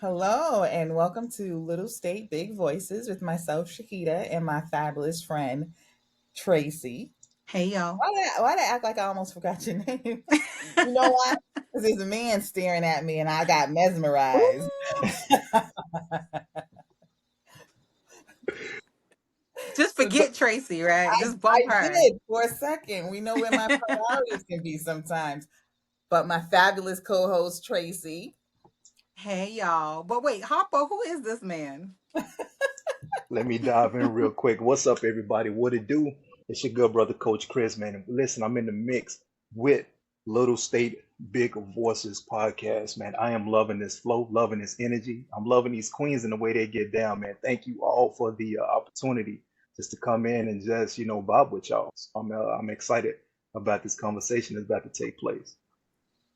Hello, and welcome to Little State Big Voices with myself, Shahidah, and my fabulous friend, Tracy. Hey y'all. Why did I act like I almost forgot your name? You know why? Because there's a man staring at me and I got mesmerized. Ooh, just So forget Tracy, right? Just bump I her. did for a second. We know where my priorities can be sometimes. But my fabulous co host, Tracy. Hey y'all. But wait, Harpo, who is this man? Let me dive in real quick. What's up, everybody? What it do? It's your good brother, Coach Chris, man. And listen, I'm in the mix with Little State Big Voices podcast, man. I am loving this flow, loving this energy. I'm loving these queens and the way they get down, man. Thank you all for the opportunity just to come in and just, vibe with y'all. So I'm excited about this conversation that's about to take place.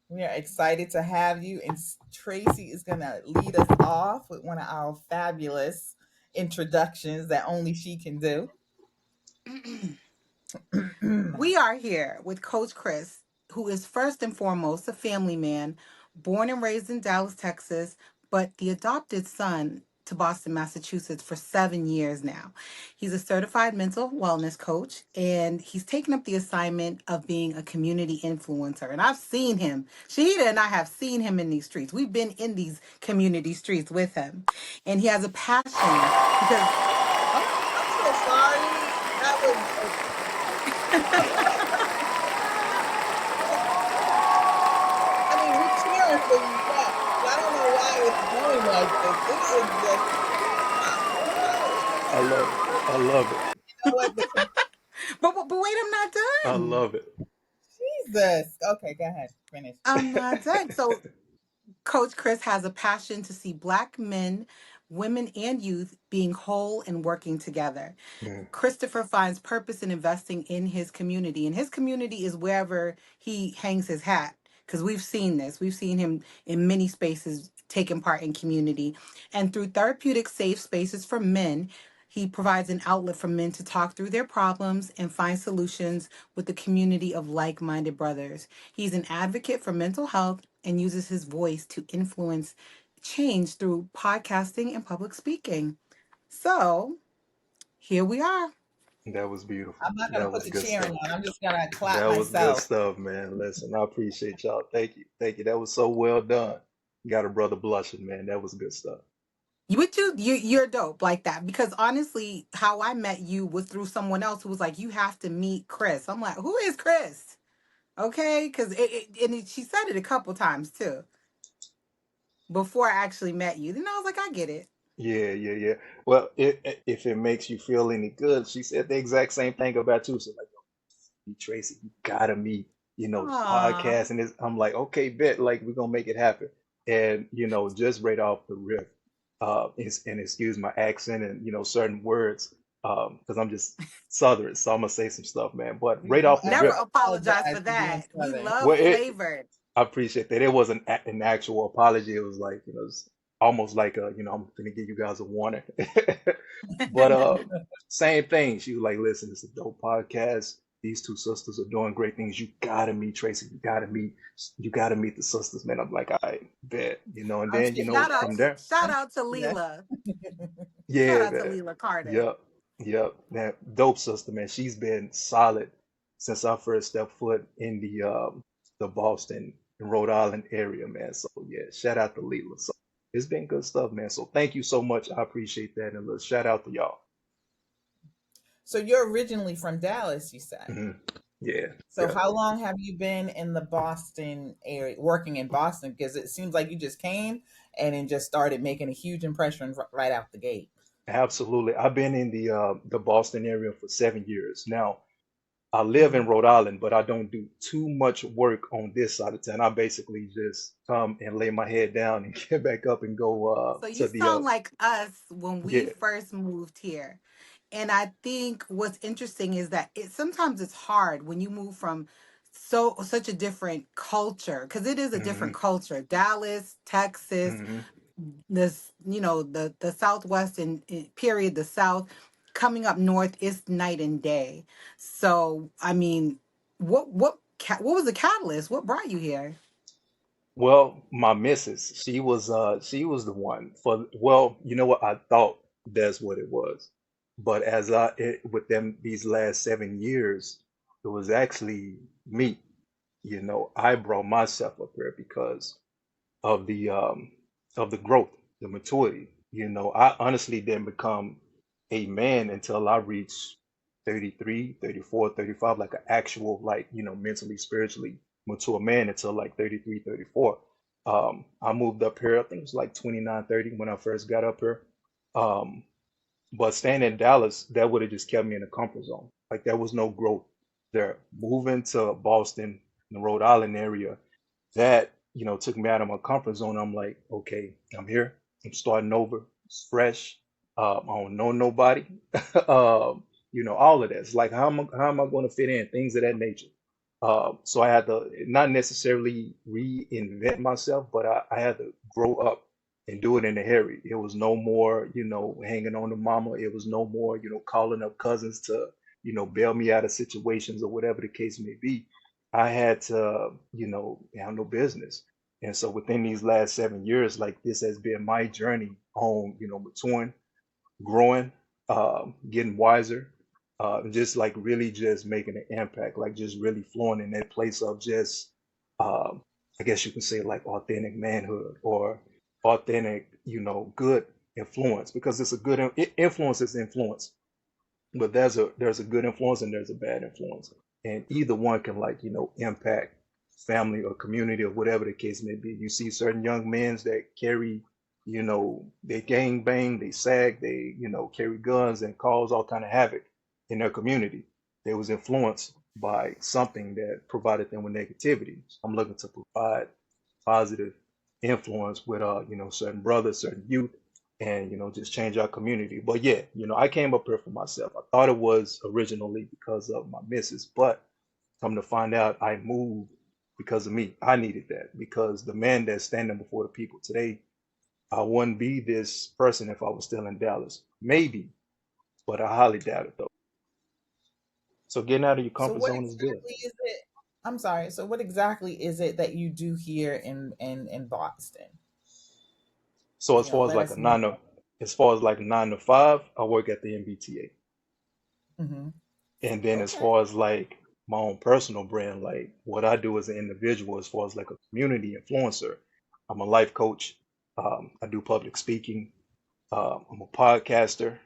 We are excited to have you. And Tracy is going to lead us off with one of our fabulous introductions that only she can do. We are here with Coach Chris, who is first and foremost a family man, born and raised in Dallas, Texas, but the adopted son to Boston, Massachusetts for 7 years now. He's a certified mental wellness coach, and he's taken up the assignment of being a community influencer. And I've seen him. Shahida and I have seen him in these streets. We've been in these community streets with him. And he has a passion because I'm so sorry. That was I mean, we're cheering for you, but I don't know why it's going like this. It is just I love it. I love it. you know what? but wait, I'm not I done. love it. Jesus. Okay, go ahead. Finish. I'm not done. So Coach Chris has a passion to see Black men, women, and youth being whole and working together. Mm. Christopher finds purpose in investing in his community, and his community is wherever he hangs his hat. Because we've seen this, we've seen him in many spaces taking part in community. And through therapeutic safe spaces for men, he provides an outlet for men to talk through their problems and find solutions with a community of like minded brothers. He's an advocate for mental health and uses his voice to influence change through podcasting and public speaking. So here we are. That was beautiful. I'm not gonna That put was the good cheering stuff. on. I'm just gonna clap That was good myself. stuff, man. Listen, I appreciate y'all. Thank you. Thank you. That was so well done. Got a brother blushing, man. That was good stuff. You're dope like that because honestly, how I met you was through someone else who was like, "You have to meet Chris." I'm like, "Who is Chris?" Okay, because she said it a couple times too before I actually met you. Then I was like, "I get it." Yeah, yeah, yeah. Well, if it makes you feel any good, she said the exact same thing about you. So like, "Yo, Tracy, you gotta meet, this Aw. podcast." And I'm like, okay, bet, like we're gonna make it happen. And just right off the rip, and excuse my accent and certain words, because I'm just Southern, so I'm gonna say some stuff, man. But We right don't off the Never rip, apologize apologize for for being that. We southern. love well, flavored. I appreciate that. It wasn't an actual apology. It was like, it's almost like I'm gonna give you guys a warning. But same thing. She was like, listen, it's a dope podcast. These two sisters are doing great things. You gotta meet Tracy. You gotta meet the sisters, man. I'm like, I bet, and I'm then, sure Shout out, from there, shout I'm out to sure Leela. Shout yeah, out to man. Leela Carter. Yep, yep. That dope sister, man. She's been solid since I first stepped foot in the Boston and Rhode Island area, man. So yeah, shout out to Leela. So it's been good stuff, man. So thank you so much. I appreciate that. And let's shout out to y'all. So you're originally from Dallas, you said. Hmm. Yeah, So yeah. how long have you been in the Boston area, working in Boston? Because it seems like you just came and then just started making a huge impression right out the gate. Absolutely. I've been in the Boston area for 7 years. Now, I live in Mhm. Rhode Island, but I don't do too much work on this side of town. I basically just come and lay my head down and get back up and go So you to the sound like us when we yeah. first moved here. And I think what's interesting is that sometimes it's hard when you move from such a different culture because it is a different Hmm. culture. Dallas, Texas, Hmm. this the Southwest and period the South coming up north is night and day. So I mean, what was the catalyst? What brought you here? Well, my missus, she was the one for, well, you know what? I thought that's what it was. But with them these last 7 years, it was actually me. I brought myself up here because of the growth, the maturity. I honestly didn't become a man until I reached 33, 34, 35, like an actual, like, mentally, spiritually mature man until like 33, 34. I moved up here, I think it was like 29, 30 when I first got up here. Um, but staying in Dallas, that would have just kept me in the comfort zone. Like there was no growth there. Moving to Boston, the Rhode Island area, that took me out of my comfort zone. I'm like, okay, I'm here. I'm starting over. It's fresh. I don't know nobody. All of that. It's like how am I going to fit in? Things of that nature. So I had to not necessarily reinvent myself, but I had to grow up and do it in a hurry. It was no more, hanging on to mama. It was no more, calling up cousins to, bail me out of situations or whatever the case may be. I had to, handle business. And so within these last 7 years, like this has been my journey on, maturing, growing, getting wiser, just like really just making an impact, like just really flowing in that place of just, I guess you can say like authentic manhood or authentic, good influence because it's a good influence is influence, but there's a good influence and there's a bad influence, and either one can like impact family or community or whatever the case may be. You see certain young men that carry, they gang bang, they sag, they carry guns and cause all kind of havoc in their community. They was influenced by something that provided them with negativity. I'm looking to provide positive influence with certain brothers, certain youth, and just change our community. But yeah, I came up here for myself. I thought it was originally because of my missus, but come to find out I moved because of me. I needed that because the man that's standing before the people today, I wouldn't be this person if I was still in Dallas. Maybe, but I highly doubt it though. So getting out of your So comfort what zone is good. exactly is it? I'm sorry. So what exactly is it that you do here in Boston? So Let us know. as far as like 9 to 5, I work at the MBTA. Hmm. And then as Okay. far as like my own personal brand, like what I do as an individual, as far as like a community influencer, I'm a life coach. I do public speaking. I'm a podcaster,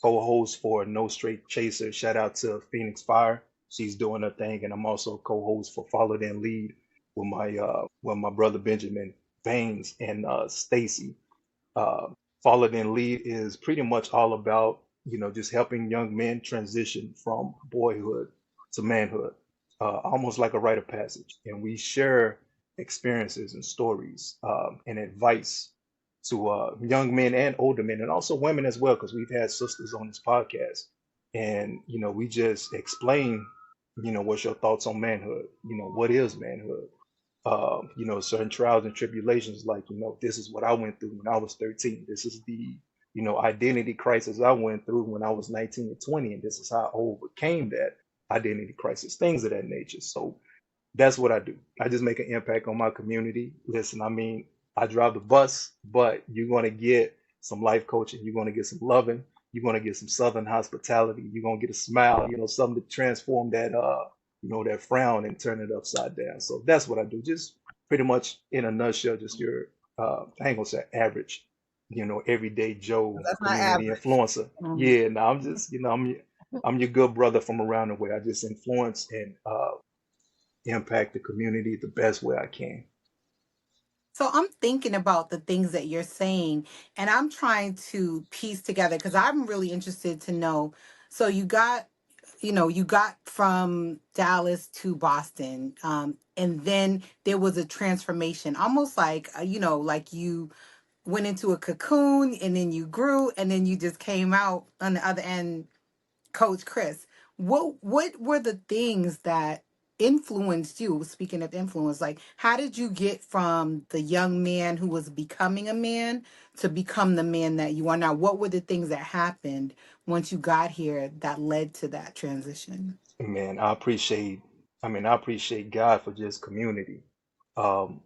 co-host for No Straight Chaser. Shout out to Phoenix Fire. She's doing her thing, and I'm also co-host for Follow Then Lead with my brother Benjamin Baines and Stacy. Uh, Follow Then Lead is pretty much all about, just helping young men transition from boyhood to manhood, almost like a rite of passage. And we share experiences and stories and advice to young men and older men, and also women as well, because we've had sisters on this podcast. And, we just explain, what's your thoughts on manhood? What is manhood? Certain trials and tribulations, like, this is what I went through when I was 13. This is the, identity crisis I went through when I was 19 and 20. And this is how I overcame that identity crisis, things of that nature. So that's what I do. I just make an impact on my community. Listen, I mean, I drive the bus, but you're going to get some life coaching. You're going to get some loving. You're going to get some Southern hospitality. You're going to get a smile, something to transform that, that frown and turn it upside down. So that's what I do. Just pretty much in a nutshell, just your, I ain't gonna say average, everyday Joe That's not community average. influencer. Mhm. Yeah, no, I'm just, I'm your good brother from around the way. I just influence and impact the community the best way I can. So I'm thinking about the things that you're saying, and I'm trying to piece together because I'm really interested to know. So you got from Dallas to Boston, and then there was a transformation, almost like like you went into a cocoon, and then you grew, and then you just came out on the other end, Coach Chris. What were the things that influenced you? Speaking of influence, like how did you get from the young man who was becoming a man to become the man that you are now? What were the things that happened once you got here that led to that transition? Man, I appreciate God for just community. Um,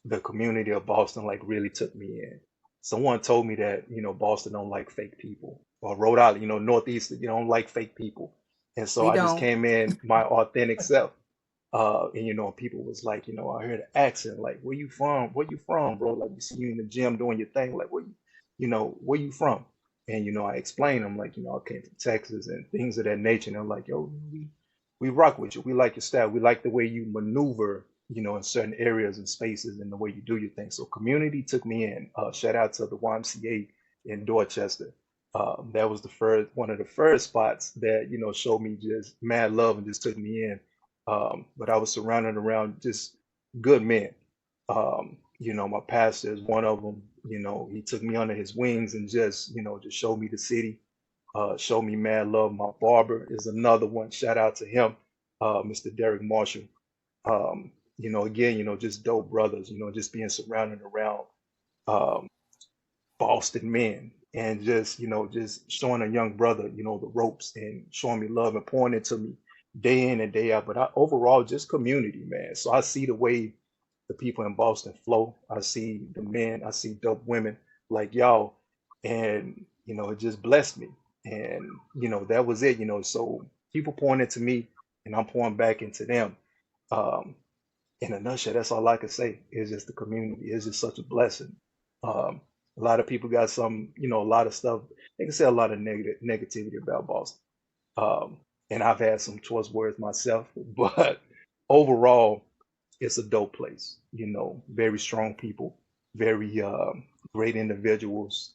the community of Boston like really took me in. Someone told me that, Boston don't like fake people. Or Rhode Island, Northeast, you don't like fake people. And so We I just don't. came in my authentic self. And people was like, I heard an accent, like, where you from? Where you from, bro? Like, we see you in the gym doing your thing, like, where you from? And I explained them, like, I came from Texas and things of that nature. And I'm like, yo, we rock with you. We like your style. We like the way you maneuver, in certain areas and spaces and the way you do your thing. So community took me in. Shout out to the YMCA in Dorchester. That was the first one of the first spots that showed me just mad love and just took me in. But I was surrounded around just good men. My pastor is one of them. He took me under his wings and just showed me the city, showed me mad love. My barber is another one. Shout out to him, Mr. Derek Marshall. Again, just dope brothers, just being surrounded around um, Boston men and just showing a young brother, the ropes and showing me love and pouring into me day in and day out. But overall, just community, man. So I see the way the people in Boston flow. I see the men, I see dope women like y'all. And, it just blessed me. And, that was it, so people pouring into me and I'm pouring back into them. Um, in a nutshell, that's all I can say. It's just the community. It's just such a blessing. Um, a lot of people got some, a lot of stuff. They can say a lot of negativity about Boston. Um, and I've had some choice words myself, but overall, it's a dope place. Very strong people, very great individuals.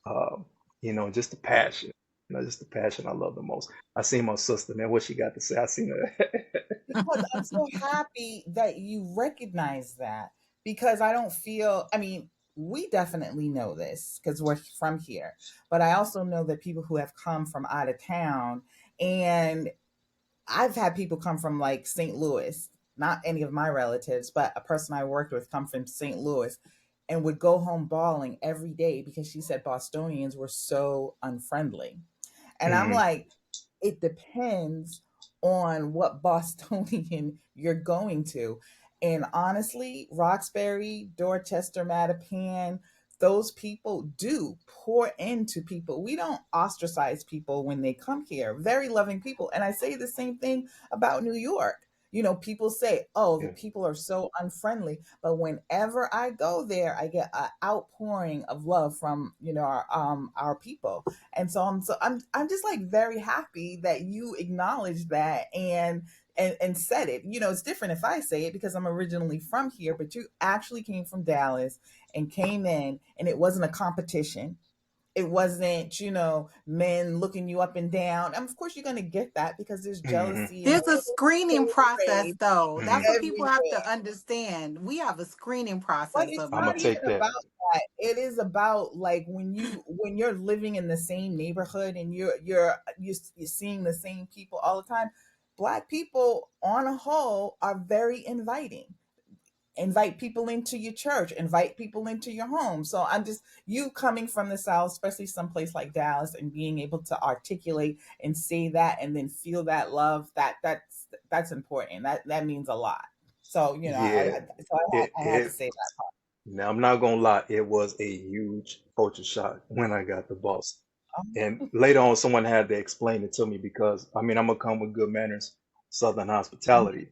Just the passion. Just the passion I love the most. I seen my sister, man. What she got to say? I seen her. Because I'm so happy that you recognize that, because I don't feel, I mean, we definitely know this because we're from here, but I also know that people who have come from out of town, and I've had people come from like St. Louis, not any of my relatives, but a person I worked with come from St. Louis and would go home bawling every day because she said Bostonians were so unfriendly. And I'm Mhm. like, it depends on what Bostonian you're going to. And honestly, Roxbury, Dorchester, Mattapan, those people do pour into people. We don't ostracize people when they come here. Very loving people. And I say the same thing about New York. People say, oh, the Yeah. people are so unfriendly. But whenever I go there, I get an outpouring of love from, our people. And so I'm just like very happy that you acknowledged that and said it. It's different if I say it because I'm originally from here, but you actually came from Dallas and came in, and it wasn't a competition. It wasn't, men looking you up and down. And of course you're going to get that because there's Mhm. jealousy and There's a screening process, rage though. That's Mhm. what people have everywhere. to understand. We have a screening But process it's of I'm not gonna money. even take that. about that. It is about like when you're living in the same neighborhood and you're seeing the same people all the time. Black people on a whole are very inviting. Invite people into your church, invite people into your home. So I'm just, you coming from the South, especially someplace like Dallas, and being able to articulate and say that and then feel that love, that's important. That means a lot. So, Yeah. I had to It say that. Now I'm not gonna lie, it was a huge culture shock when I got the boss. And Um, later on, someone had to explain it to me because I mean, I'm gonna come with good manners, Southern hospitality,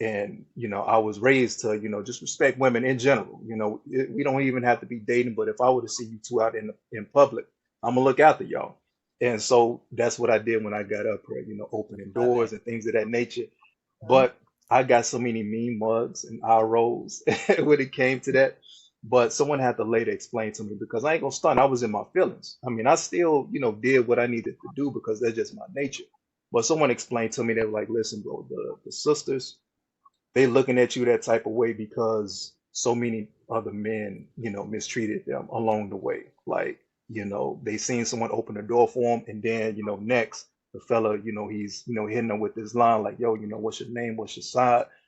and I was raised to just respect women in general. We don't even have to be dating, but if I were to see you two out in public, I'm gonna look after y'all. And so that's what I did when I got up here, opening Love it. doors and things of that nature. But I got so many mean mugs and eye rolls when it came to that. But someone had to later explain to me because I ain't gonna stunt. I was in my feelings. I mean, I still, did what I needed to do because that's just my nature. But someone explained to me, they were like, listen, bro, the sisters, they looking at you that type of way because so many other men, mistreated them along the way. Like, they seen someone open the door for them, and then, next the fella, he's, hitting them with this line like, yo, what's your name? What's your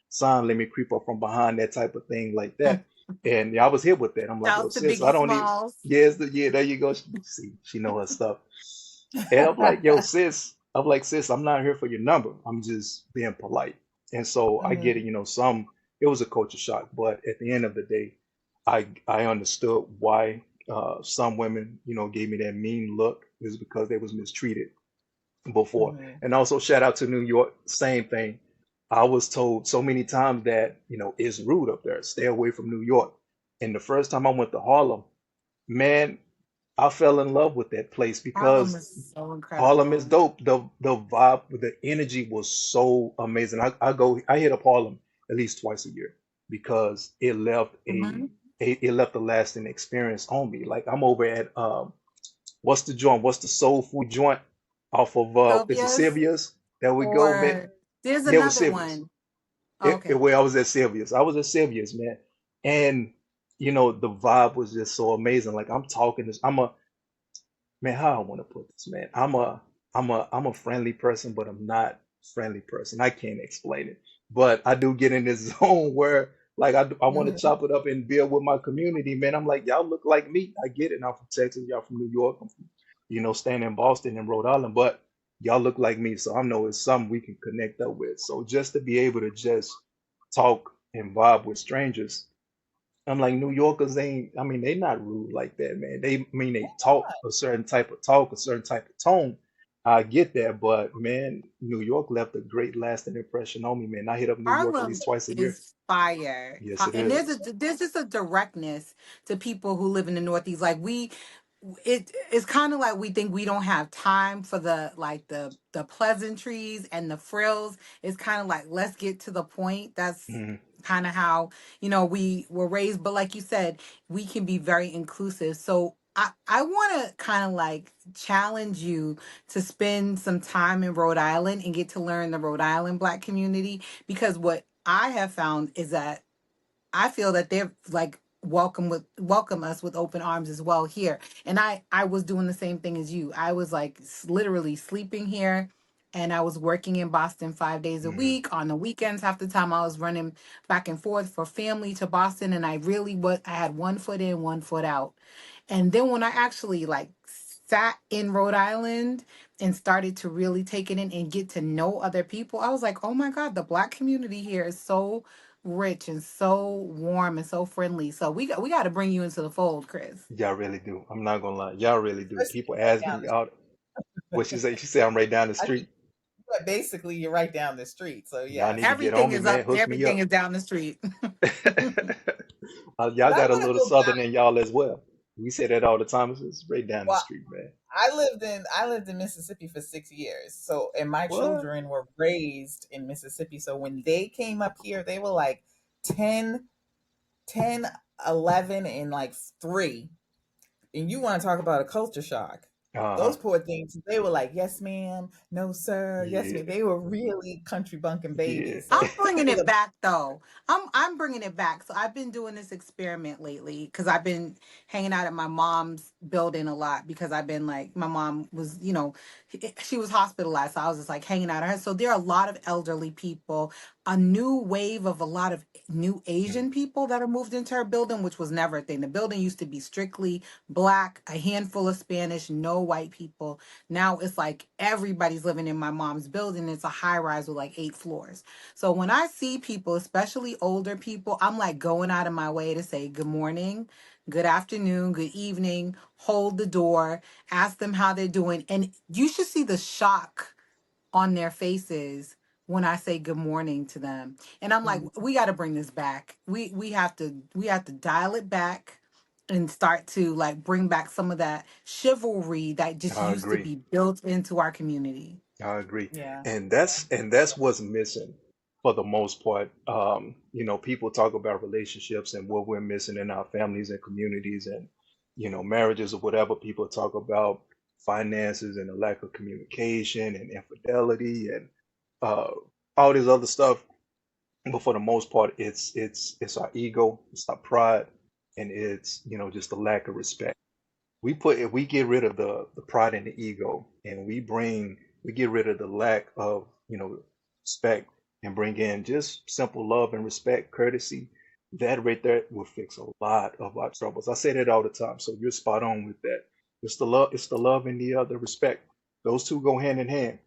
sign? Let me creep up from behind, that type of thing like that. And yeah, I was hit with that. I'm like, yo, Shouts to sis, I Biggie don't need. Smalls. Yeah, yeah, there you go. See, she know her stuff. And I'm like, yo, sis, I'm like, sis, I'm not here for your number. I'm just being polite. And so I get it, Mhm. it was a culture shock, but at the end of the day, I understood why some women, gave me that mean look is because they was mistreated before. Mhm. And also shout out to New York, same thing. I was told so many times that, it's rude up there. Stay away from New York. And the first time I went to Harlem, man, I fell in love with that place Harlem because is so Harlem is incredible. dope. The vibe, the energy was so amazing. I hit up Harlem at least twice a year because Hmm. it left a lasting experience on me. Like I'm over at what's the joint? What's the soul food joint off of is it Sylvia's, Sylvia's? There we go, man. or there's Yeah, it was another Sylvia's. one. Oh, okay. Where I was at Sylvia's. I was at Sylvia's, man. And the vibe was just so amazing. Like I'm talking this, man, how I want to put this, man. I'm a friendly person, but I'm not friendly person. I can't explain it. But I do get in this zone where like I want to Mhm. chop it up and build with my community, man. I'm like, y'all look like me. I get it. I'm from Texas, y'all from New York. I'm from, staying in Boston and Rhode Island, but y'all look like me. So I know it's something we can connect up with. So just to be able to just talk and vibe with strangers, I'm like, New Yorkers ain't, I mean, they not rude like that, man. They talk a certain type of talk, a certain type of tone. I get that, but man, New York left a great lasting impression on me, man. I hit up New York at Harlem least twice a year. is fire. Yes, it And is. there's just a directness to people who live in the Northeast. Like it's kind of like we think we don't have time for the pleasantries and the frills. It's kind of like, let's get to the point. That's Mhm. kind of how, we were raised. But like you said, we can be very inclusive. So I want to kind of like challenge you to spend some time in Rhode Island and get to learn the Rhode Island Black community, because what I have found is that I feel that they're like welcome us with open arms as well here. And I was doing the same thing as you. I was like literally sleeping here, and I was working in Boston 5 days a Mhm. week. On the weekends, half the time I was running back and forth for family to Boston, and I had one foot in, one foot out. And then when I actually like sat in Rhode Island and started to really take it in and get to know other people, I was like, "Oh my God, the Black community here is so rich and so warm and so friendly." So we got to bring you into the fold, Chris. Y'all really do. I'm not gonna lie. Y'all really do. Especially People right ask down me the out. What she say? She say I'm right down the I said, street. but basically you're right down the street. So Y'all need to yes. get on Everything me, is man. up. Hook me Everything up. is down the street. Y'all But I got a want to little go southern back. in y'all as well. We say that all the time. It's right down the Well, street, man. I lived in Mississippi for 6 years. So and my What? children were raised in Mississippi. So when they came up here, they were like 10, 10, 11, and like 3. And you want to talk about a culture shock. Uh-huh. Those poor things, they were like, yes, ma'am, no, sir, yes, Yeah. ma'am. They were really country bunking Yeah. babies. I'm So bringing for it the back though. I'm bringing it back. So I've been doing this experiment lately because I've been hanging out at my mom's building a lot, because I've been like, my mom was, she was hospitalized. So I was just like hanging out at her. So there are a lot of elderly people, a new wave of a lot of new Mm. Asian people that are moved into her building, which was never a thing. The building used to be strictly Black, a handful of Spanish, no white people. Now it's like everybody's living in my mom's building. It's a high rise with like 8 floors. So when I see people, especially older people, I'm like going out of my way to say good morning, good afternoon, good evening, hold the door, ask them how they're doing. And you should see the shock on their faces when I say good morning to them. And I'm like, Mhm. we got to bring this back. We have to dial it back and start to like bring back some of that chivalry that just I used to agree. be built into our community. I agree. Yeah. And that's what's missing for the most part. People talk about relationships and what we're missing in our families and communities and marriages or whatever. People talk about finances and the lack of communication and infidelity and uh, all this other stuff. But for the most part, it's our ego, it's our pride, and it's just the lack of respect. If we get rid of the pride and the ego, and we get rid of the lack of respect, and bring in just simple love and respect, courtesy, that right there will fix a lot of our troubles. I say that all the time, so you're spot on with that. It's the love and the respect. Those two go hand in hand.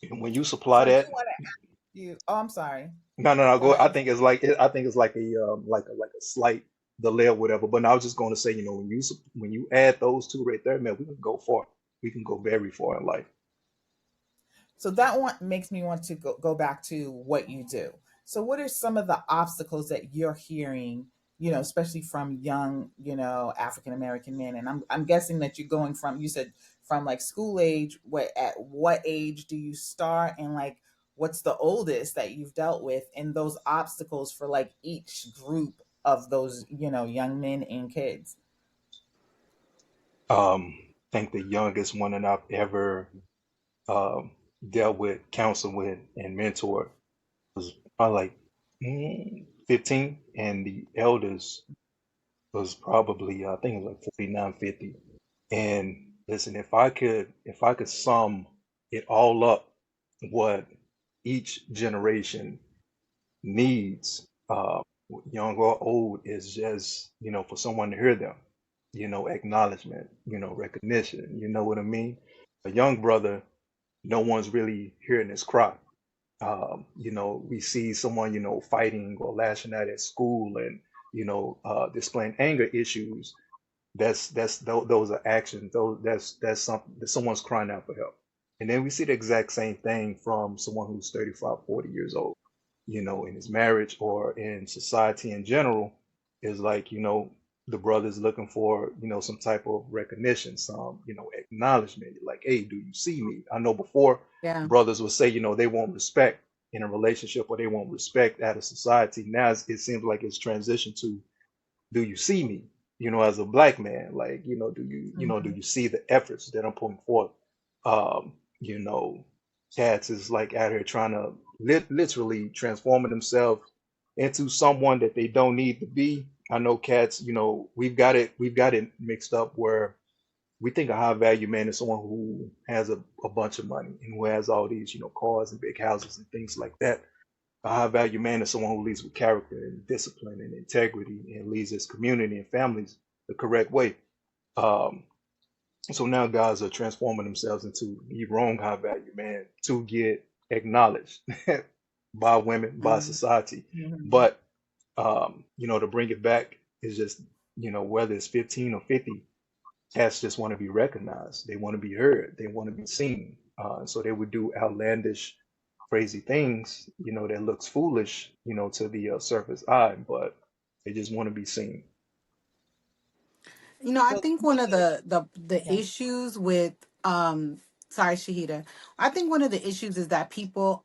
And when you So supply I do that, want to you. Oh, I'm sorry. no, no, no, Go go. I ahead. think it's like I think it's like a like a slight. the layer, whatever. But I was just going to say, when you add those two right there, man, we can go far. We can go very far in life. So that one makes me want to go back to what you do. So what are some of the obstacles that you're hearing, especially from young, African American men? And I'm guessing that you're going from, you said from like school age, at what age do you start, and like what's the oldest that you've dealt with, and those obstacles for like each group of those, young men and kids? I think the youngest one that I've ever um, dealt with, counsel with, and mentor was probably like 15, and the eldest was probably I think it was like 49, 50. And listen, if I could sum it all up, what each generation needs, young or old, is just, for someone to hear them, acknowledgement, recognition, you know what I mean? A young brother, no one's really hearing his cry. We see someone, fighting or lashing out at school, and, displaying anger issues. Those are actions. That's something that someone's crying out for help. And then we see the exact same thing from someone who's 35, 40 years old, in his marriage or in society in general, is like, the brother's looking for, some type of recognition, some, acknowledgement. Like, hey, do you see me? I know before Yeah. brothers would say, they want respect in a relationship, or they want respect out of society. Now it seems like it's transitioned to, do you see me, as a black man? Like, do Mhm. you see the efforts that I'm putting forth? um you know Cats is like out here trying to literally transforming themselves into someone that they don't need to be. I know cats, we've got it mixed up where we think a high value man is someone who has a bunch of money and who has all these, cars and big houses and things like that. A high value man is someone who leads with character and discipline and integrity and leads his community and families the correct way. Um, so now guys are transforming themselves into the wrong high value man to get acknowledged by women, by Mm. society. Mhm. But to bring it back is just, whether it's 15 or 50, cats just want to be recognized. They want to be heard. They want to be seen. So they would do outlandish, crazy things, that looks foolish, to the surface eye, but they just want to be seen. I Well, to think one of me, the yeah. issues with sorry, Shahida. I think one of the issues is that people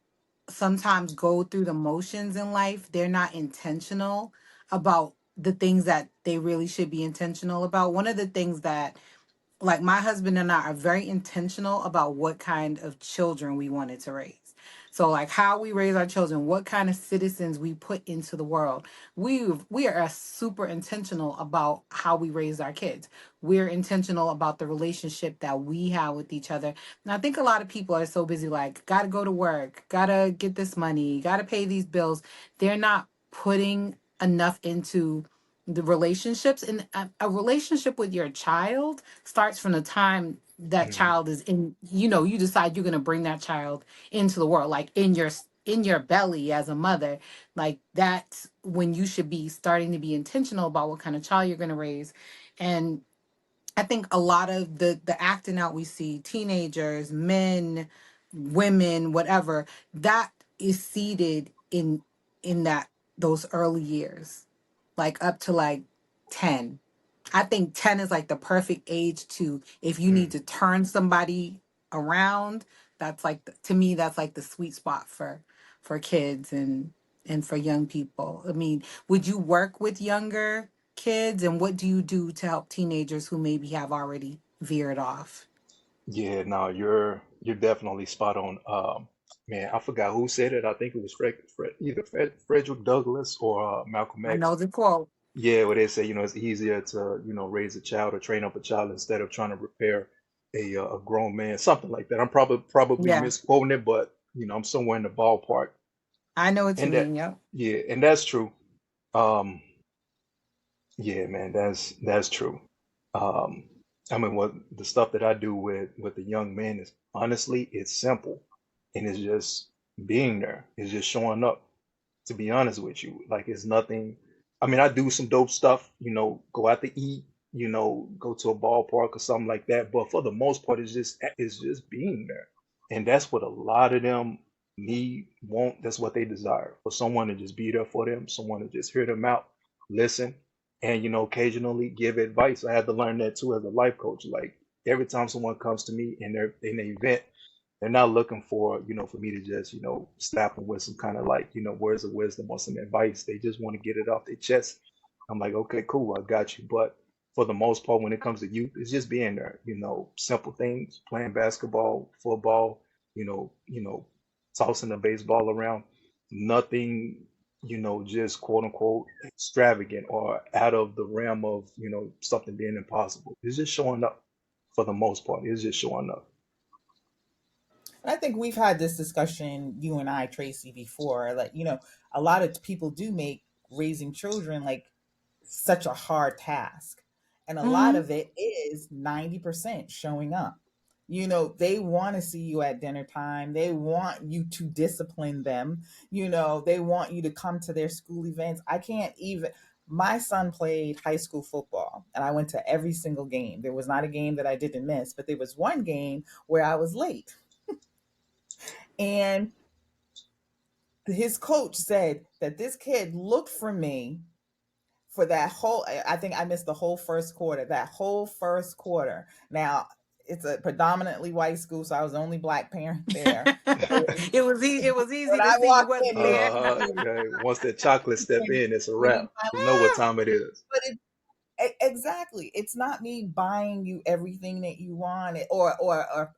sometimes go through the motions in life. They're not intentional about the things that they really should be intentional about. One of the things that, like, my husband and I are very intentional about what kind of children we wanted to raise. So like how we raise our children, what kind of citizens we put into the world. We are super intentional about how we raise our kids. We're intentional about the relationship that we have with each other. And I think a lot of people are so busy, like, gotta go to work, gotta get this money, gotta pay these bills. They're not putting enough into the relationships. And a relationship with your child starts from the time that Mhm. child is in, you decide you're going to bring that child into the world, like in your belly as a mother. Like, that's when you should be starting to be intentional about what kind of child you're going to raise. And I think a lot of the acting out we see, teenagers, men, women, whatever, that is seeded in that those early years, like up to like 10. I think 10 is like the perfect age to, if you need Mhm. to turn somebody around, that's like to me that's like the sweet spot for kids and for young people. I mean, would you work with younger kids, and what do you do to help teenagers who maybe have already veered off? Yeah, no, you're definitely spot on. Man, I forgot who said it. I think it was either Frederick Douglass or Malcolm I X. know the quote. Yeah, where they say, it's easier to, raise a child or train up a child instead of trying to repair a grown man, something like that. I'm probably Yeah, misquoting it, but I'm somewhere in the ballpark. I know what you And mean. Yep. yeah, and that's true. Um, yeah, man, that's true. Um, I mean, what the stuff that I do with the young men is honestly, it's simple, and it's just being there. It's just showing up. To be honest with you, like it's nothing. I mean, I do some dope stuff, go out to eat, go to a ballpark or something like that. But for the most part, it's just being there, and that's what a lot of them need, want. That's what they desire, for someone to just be there for them, someone to just hear them out, listen, and occasionally give advice. I had to learn that too as a life coach. Like every time someone comes to me and they're in an event, they're not looking for me to just, slap them with some kind of like, words of wisdom or some advice. They just want to get it off their chest. I'm like, okay, cool, I got you. But for the most part, when it comes to youth, it's just being there, simple things, playing basketball, football, tossing the baseball around, nothing, just quote unquote extravagant or out of the realm of, something being impossible. It's just showing up for the most part. It's just showing up. And I think we've had this discussion, you and I, Tracy, before. Like, a lot of people do make raising children like such a hard task. And a lot Hmm. of it is 90% showing up. They want to see you at dinner time. They want you to discipline them. They want you to come to their school events. I can't even. My son played high school football, and I went to every single game. There was not a game that I didn't miss, but there was one game where I was late. And his coach said that this kid looked for me for that whole. I think I missed the whole first quarter. That whole first quarter. Now it's a predominantly white school, so I was the only black parent there. It was When easy to I see you walked in, wasn't he there. Okay. Once that chocolate step in, it's a wrap. You know what time it is. but exactly. It's not me buying you everything that you want, or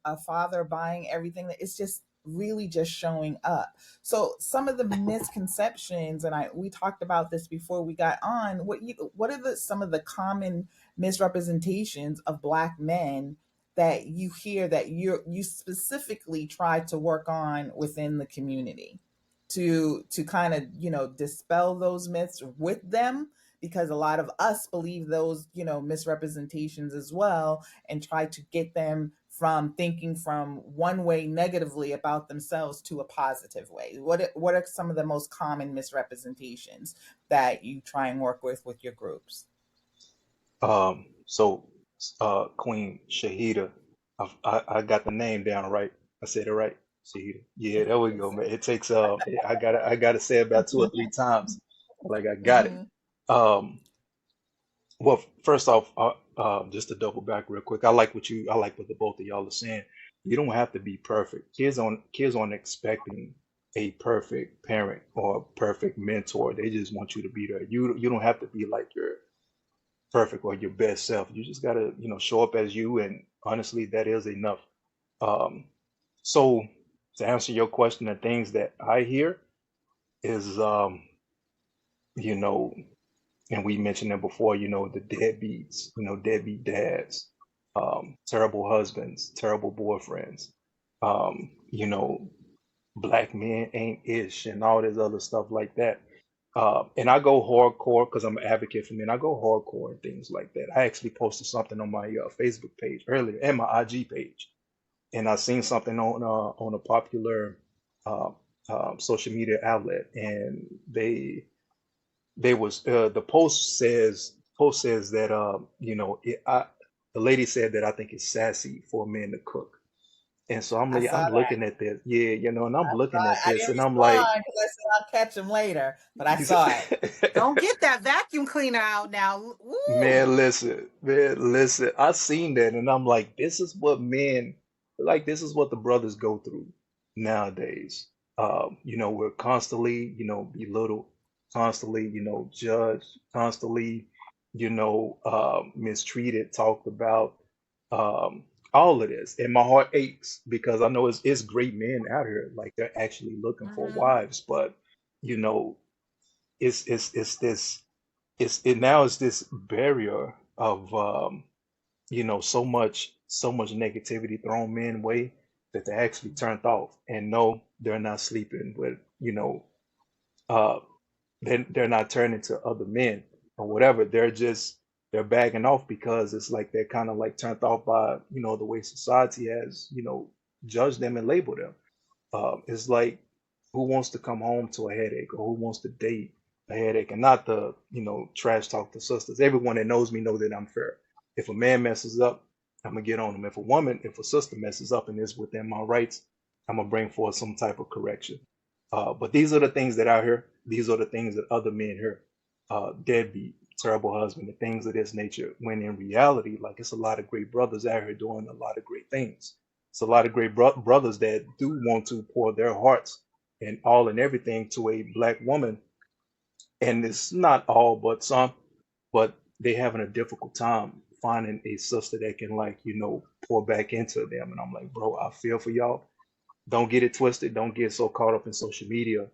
a father buying everything. It's just really just showing up. So some of the misconceptions, and we talked about this before we got on. What are some of the common misrepresentations of black men that you hear that you specifically try to work on within the community to kind of dispel those myths with them, because a lot of us believe those misrepresentations as well, and try to get them from thinking from one way negatively about themselves to a positive way. What are some of the most common misrepresentations that you try and work with your groups? So, Queen Shahida, I got the name down right. I said it right, Shahida. Yeah, there we go, man. It takes I gotta say it about 2 or 3 times. Like I got it. Hmm. Um, well, first off, just to double back real quick, I like what the both of y'all are saying. You don't have to be perfect. Kids aren't expecting a perfect parent or a perfect mentor. They just want you to be there. You don't have to be like your perfect or your best self. You just gotta, show up as you, and honestly, that is enough. Um, so to answer your question, the things that I hear is, you know, and we mentioned it before, the deadbeats, deadbeat dads, terrible husbands, terrible boyfriends, you know, black men ain't ish, and all this other stuff like that. And I go hardcore because I'm an advocate for men. I go hardcore and things like that. I actually posted something on my Facebook page earlier and my IG page, and I seen something on a popular uh, social media outlet, and they was the post says that the lady said that I think it's sassy for men to cook, and so I saw I'm that. looking at this, yeah, and I'm looking at I this, didn't and I'm like, respond because I said I'll catch him later, but I saw it. Don't get that vacuum cleaner out now. Woo! man, listen, I seen that, and I'm like, this is what the brothers go through nowadays. We're constantly, belittled, constantly, judged, constantly, mistreated, talked about, um, all of this, and my heart aches because I know it's great men out here, like they're actually looking for Hmm. wives, but you know, it's this it now is this barrier of so much negativity thrown men way that they're actually turned off, and no, they're not sleeping with, uh they're not turning to other men or whatever. They're bagging off because it's like they're kind of like turned off by the way society has judged them and labeled them. It's like, who wants to come home to a headache, or who wants to date a headache, and not the trash talk the sisters. Everyone that knows me know that I'm fair. If a man messes up, I'm gonna get on him. If a sister messes up and is within my rights, I'm gonna bring forth some type of correction. But these are the things that I hear. These are the things that other men hear. Deadbeat, terrible husband, the things of this nature. When in reality, like, it's a lot of great brothers out here doing a lot of great things. It's a lot of great brothers that do want to pour their hearts and all and everything to a black woman, and it's not all but some, but they having a difficult time finding a sister that can, like, pour back into them. And I'm like, bro, I feel for y'all. Don't get it twisted. Don't get so caught up in social media.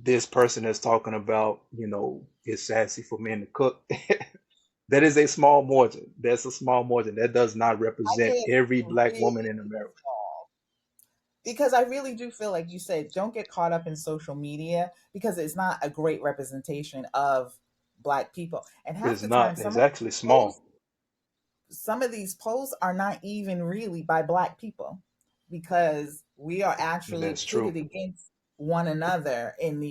This person that's talking about, it's sassy for men to cook. That is a small margin. That's a small margin. That does not I represent get every black really woman in America. small because I really do feel like you said, don't get caught up in social media because it's not a great representation of Black people. And half It's the time, not. It's actually small. some of these posts are not even really by Black people because we are actually That's true. pitted against one another in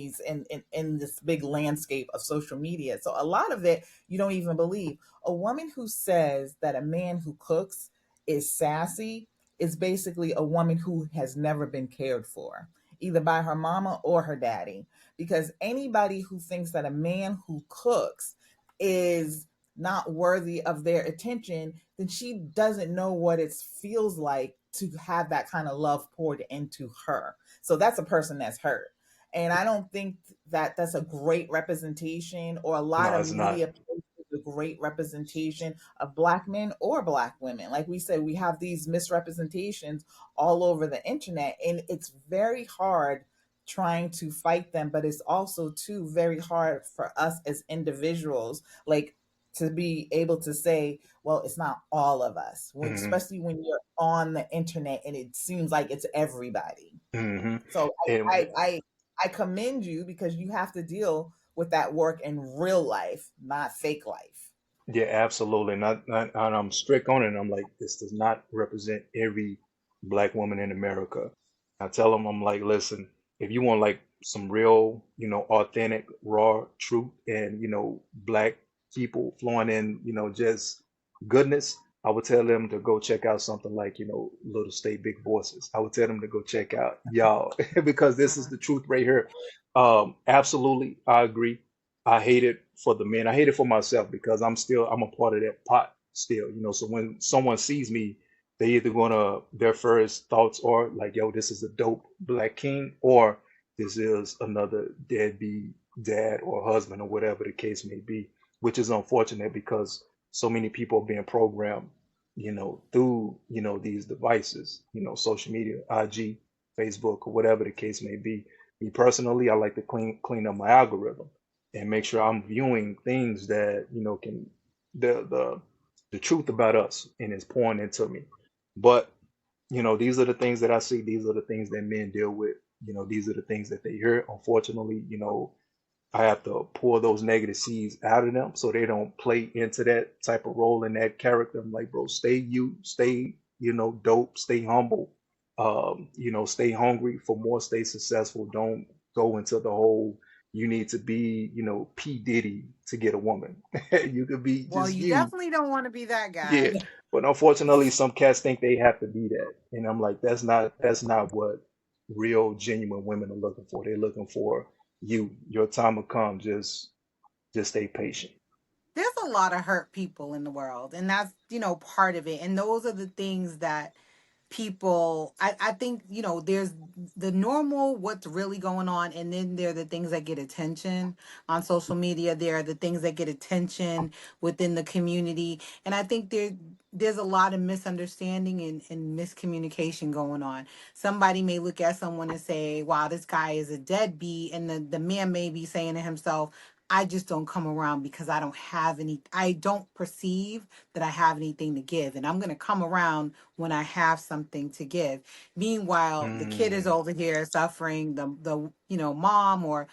in this big landscape of social media. So a lot of it you don't even believe. A woman who says that a man who cooks is sassy is basically a woman who has never been cared for, either by her mama or her daddy. Because anybody who thinks that a man who cooks is not worthy of their attention, then she doesn't know what it feels like to have that kind of love poured into her. So that's a person that's hurt. And I don't think that that's a great representation, or a lot No, of it's not. media posts a great representation of Black men or Black women. Like we said, we have these misrepresentations all over the internet, and it's very hard trying to fight them, but it's also too very hard for us as individuals, like, to be able to say, well, it's not all of us, when, Hmm. especially when you're on the internet and it seems like it's everybody. Hmm. So And I commend you because you have to deal with that work in real life, not fake life. yeah, absolutely. And I'm strict on it. And I'm like, this does not represent every black woman in America. I tell them, I'm like, listen, if you want like some real, authentic, raw truth and, black people flowing in, just goodness, I would tell them to go check out something like, Little State Big Voices. I would tell them to go check out y'all because this is the truth right here. Absolutely, I agree. I hate it for the men. I hate it for myself because I'm a part of that pot still, So when someone sees me, they either gonna their first thoughts are like, yo, this is a dope black king, or this is another deadbeat dad or husband or whatever the case may be, which is unfortunate because so many people are being programmed, through, these devices, social media, IG, Facebook, or whatever the case may be. Me personally, I like to clean up my algorithm and make sure I'm viewing things that can the truth about us and is pouring into me. But these are the things that I see. These are the things that men deal with. These are the things that they hear. Unfortunately, I have to pour those negative seeds out of them so they don't play into that type of role and that character. I'm like, bro, stay you, stay, dope, stay humble, stay hungry for more, stay successful. Don't go into the whole, you need to be, P. Diddy to get a woman. You could be Well, just you you. definitely don't want to be that Yeah. guy. But unfortunately, some cats think they have to be that. And I'm like, that's not what real genuine women are looking for. They're looking for you. Your time will come. Just stay patient. There's a lot of hurt people in the world, and that's, part of it. And those are the things that people, I think, there's the normal what's really going on, and then there are the things that get attention on social media. There are the things that get attention within the community. And I think there's a lot of misunderstanding and miscommunication going on. Somebody may look at someone and say, wow, this guy is a deadbeat, and the man may be saying to himself, I just don't come around because I don't perceive that I have anything to give. And I'm going to come around when I have something to give. Meanwhile, the kid is Mm, over here suffering, the mom or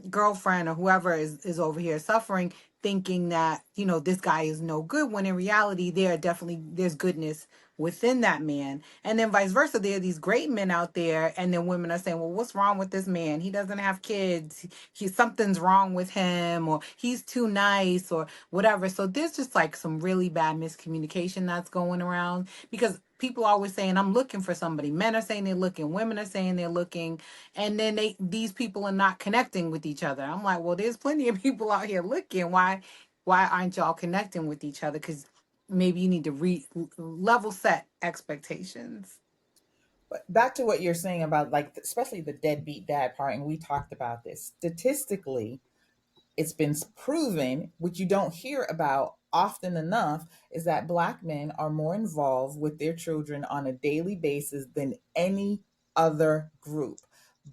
girlfriend or whoever is over here suffering, thinking that, you know, this guy is no good, when in reality there's goodness within that man. And then vice versa, there are these great men out there, and then women are saying, well, what's wrong with this man? He doesn't have kids, something's wrong with him, or he's too nice, or whatever. So there's just like some really bad miscommunication that's going around, because people are always saying, I'm looking for somebody. Men are saying they're looking, women are saying they're looking, and then these people are not connecting with each other. I'm like, well, there's plenty of people out here looking. Why aren't y'all connecting with each other? Because maybe you need to level set expectations. But back to what you're saying about, like, especially the deadbeat dad part, and we talked about this statistically, it's been proven, which you don't hear about often enough, is that Black men are more involved with their children on a daily basis than any other group.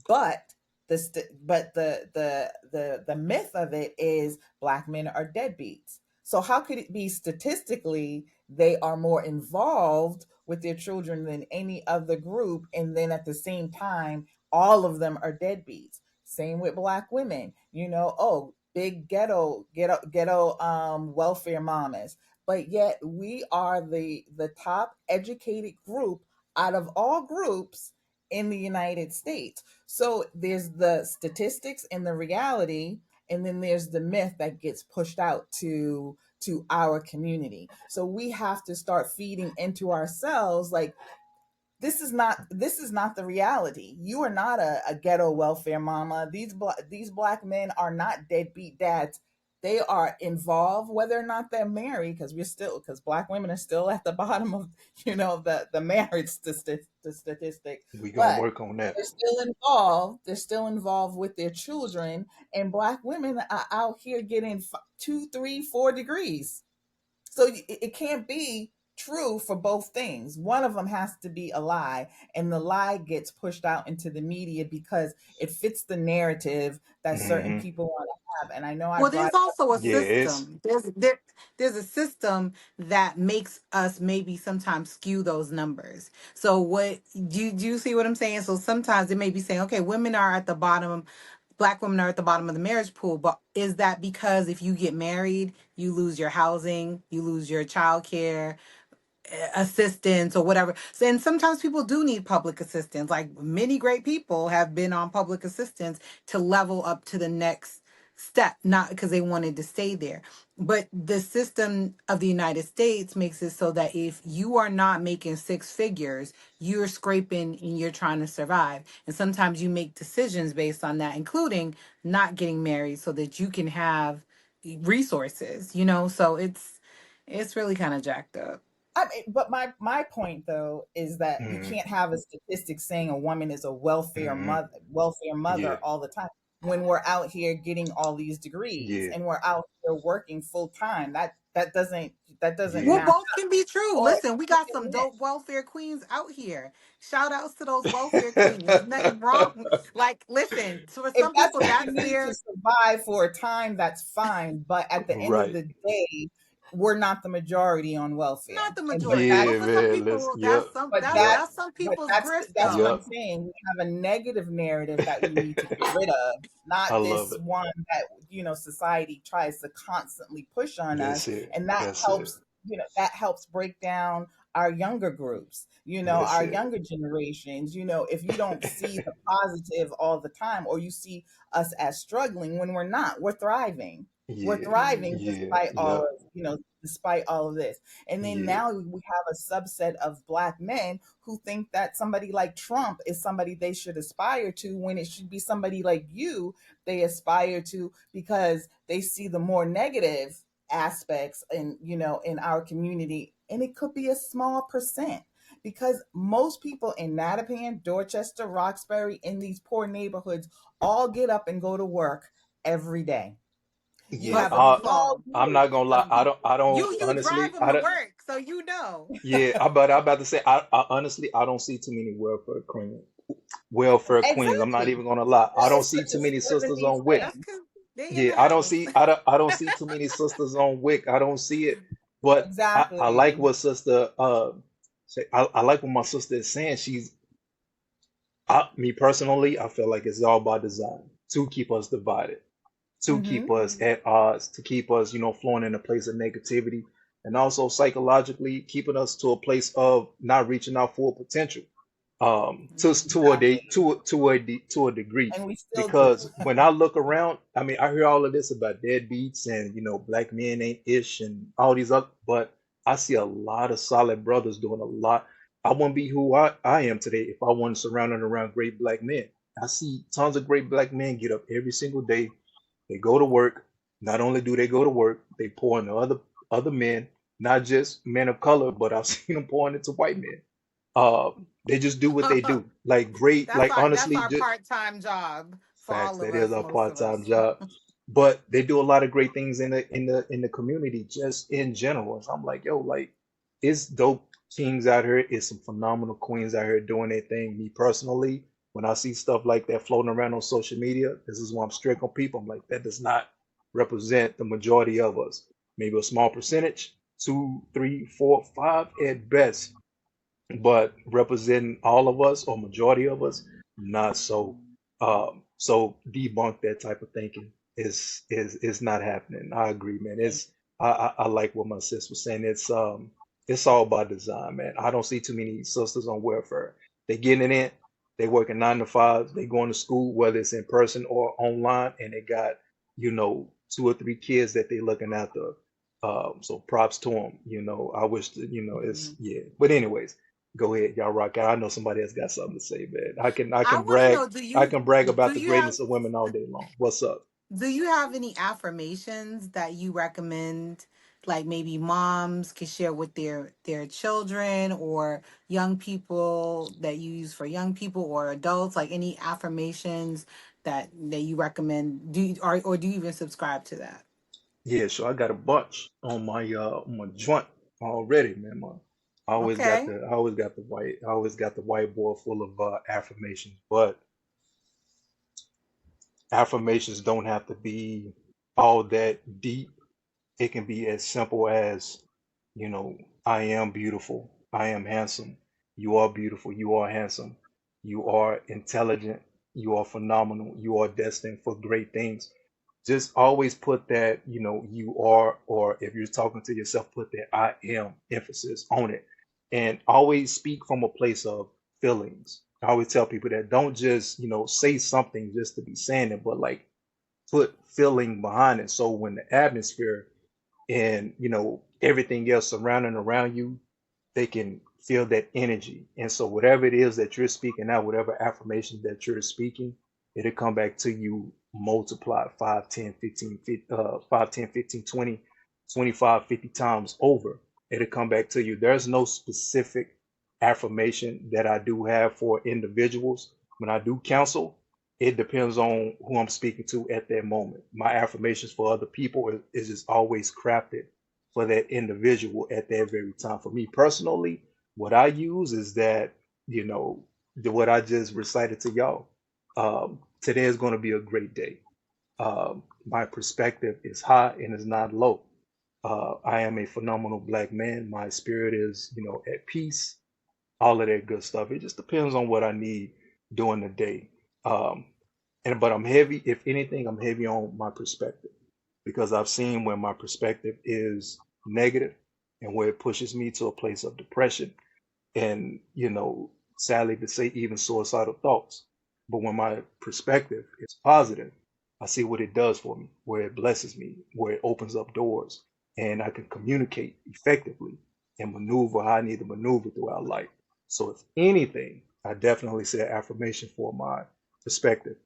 But the myth of it is Black men are deadbeats. So how could it be statistically they are more involved with their children than any other group, and then at the same time all of them are deadbeats? Same with Black women, oh, big ghetto welfare mamas. But yet we are the top educated group out of all groups in the United States. So there's the statistics and the reality, and then there's the myth that gets pushed out to our community. So we have to start feeding into ourselves, like, this is not the reality. You are not a ghetto welfare mama. These Black men are not deadbeat dads. They are involved, whether or not they're married, because Black women are still at the bottom of the marriage statistic. We gonna But work on that. they're still involved. They're still involved with their children, and Black women are out here getting 2, 3, 4 degrees. So it can't be true for both things. One of them has to be a lie, and the lie gets pushed out into the media because it fits the narrative that certain Hmm. people want to have. And I know I Well, brought there's it up. also a Yeah, it's system. There's a system that makes us maybe sometimes skew those numbers. So what do you see what I'm saying? So sometimes it may be saying, okay, women are at the bottom, Black women are at the bottom of the marriage pool, but is that because if you get married, you lose your housing, you lose your child care, assistance or whatever. So, and sometimes people do need public assistance. Like many great people have been on public assistance to level up to the next step, not because they wanted to stay there. But the system of the United States makes it so that if you are not making six figures, you're scraping and you're trying to survive. And sometimes you make decisions based on that, including not getting married so that you can have resources, So it's really kind of jacked up. But my point though is that you mm, can't have a statistic saying a woman is a mm, welfare yeah, mother all the time when we're out here getting all these degrees yeah, and we're out here working full time. That doesn't Well, yeah, match both can be true. or Listen, we got some dope welfare queens out here. Shout outs to those welfare queens. There's nothing wrong. Like, listen, so for if some that's people, what you that's need to their survive for a time, that's fine. But at the end of right. the day, we're not the majority on welfare. not the And but majority. that's But Yeah, for some man. Let's. people, Yep. but Yep. that's some people's grift, that's what I'm though. Yep. saying. We have a negative narrative that we need to get rid of, not I love this it. one that society tries to constantly push on us, That's it. and that That's it. helps break down our younger groups, That's our it. younger generations. If you don't see the positive all the time, or you see us as struggling when we're not, we're thriving. We're Yeah. thriving Yeah. despite all Yep. of despite all of this. And then Yeah. now we have a subset of Black men who think that somebody like Trump is somebody they should aspire to, when it should be somebody like you they aspire to, because they see the more negative aspects in our community. And it could be a small percent, because most people in Mattapan, Dorchester, Roxbury, in these poor neighborhoods all get up and go to work every day. You Yeah. have Bust a these small balls. I'm group not gonna lie. of I people. don't. I don't You drive honestly. them I to don't. work, so you know. Yeah. I'm about to say. I honestly. I don't see too many welfare queens. I'm not Exactly. even gonna lie. I Well, don't it's see such a too many slim in sisters these on WIC. That's things. because they in Yeah. the I don't house. see. I don't see too many sisters on WIC. I don't see it. But I like Exactly. what sister. Say. I like what my sister is saying. Me personally, I feel like it's all by design. to keep us divided, to Mm-hmm. keep us at odds, to keep us, flowing in a place of negativity, and also psychologically keeping us to a place of not reaching our full potential, Exactly. to a degree. And we still do. Because when I look around, I mean, I hear all of this about deadbeats and black men ain't ish and all these other, but I see a lot of solid brothers doing a lot. I wouldn't be who I am today if I wasn't surrounded around great black men. I see tons of great black men get up every single day. They go to work. Not only do they go to work, they pour into other men, not just men of color, but I've seen them pouring into white men. They just do what they do. Like great, like That's honestly, our just part-time job for facts. all of That is us, a most of part-time us. job, but they do a lot of great things in the community, just in general. So I'm like, yo, like it's dope kings out here. It's some phenomenal queens out here doing their thing. Me personally, when I see stuff like that floating around on social media, this is why I'm strict on people. I'm like, that does not represent the majority of us. Maybe a small percentage, two, three, four, five at best, but representing all of us or majority of us, not so. So debunk that type of thinking is not happening. I agree, man. I like what my sis was saying. It's all by design, man. I don't see too many sisters on welfare. They getting it in. They working 9 to 5. They going to school, whether it's in person or online, and they got two or three kids that they looking after. So props to them. I wish that it's Mhm. yeah. But anyways, go ahead, y'all rock out. I know somebody else got something to say, man. I can I I can want to brag know, I can brag do about the you have greatness of women all day long. What's up? do you have any affirmations that you recommend, like maybe moms can share with their children, or young people that you use for young people or adults, like any affirmations that you recommend? Or do you even subscribe to that? Yeah, so I got a bunch on my joint already, man. Okay. I always got the whiteboard full of affirmations, but affirmations don't have to be all that deep. It can be as simple as, I am beautiful. I am handsome. You are beautiful. You are handsome. You are intelligent. You are phenomenal. You are destined for great things. Just always put that, you are, or if you're talking to yourself, put that I am emphasis on it. And always speak from a place of feelings. I always tell people that don't just, say something just to be saying it, but like put feeling behind it. So when the atmosphere and everything else surrounding around you, they can feel that energy. And so whatever it is that you're speaking out, whatever affirmation that you're speaking, it'll come back to you multiplied 5, 10, 15, 5, 10, 15, 20, 25, 50 times over. It'll come back to you. There's no specific affirmation that I do have for individuals. When I do counsel, it depends on who I'm speaking to at that moment. My affirmations for other people is just always crafted for that individual at that very time. For me personally, what I use is that, what I just recited to y'all. Today is going to be a great day. My perspective is high and is not low. I am a phenomenal black man. My spirit is, at peace, all of that good stuff. It just depends on what I need during the day. Um, but I'm heavy, if anything, I'm heavy on my perspective because I've seen when my perspective is negative and where it pushes me to a place of depression and, sadly to say, even suicidal thoughts. But when my perspective is positive, I see what it does for me, where it blesses me, where it opens up doors, and I can communicate effectively and maneuver how I need to maneuver throughout life. So, if anything, I definitely say affirmation for my perspective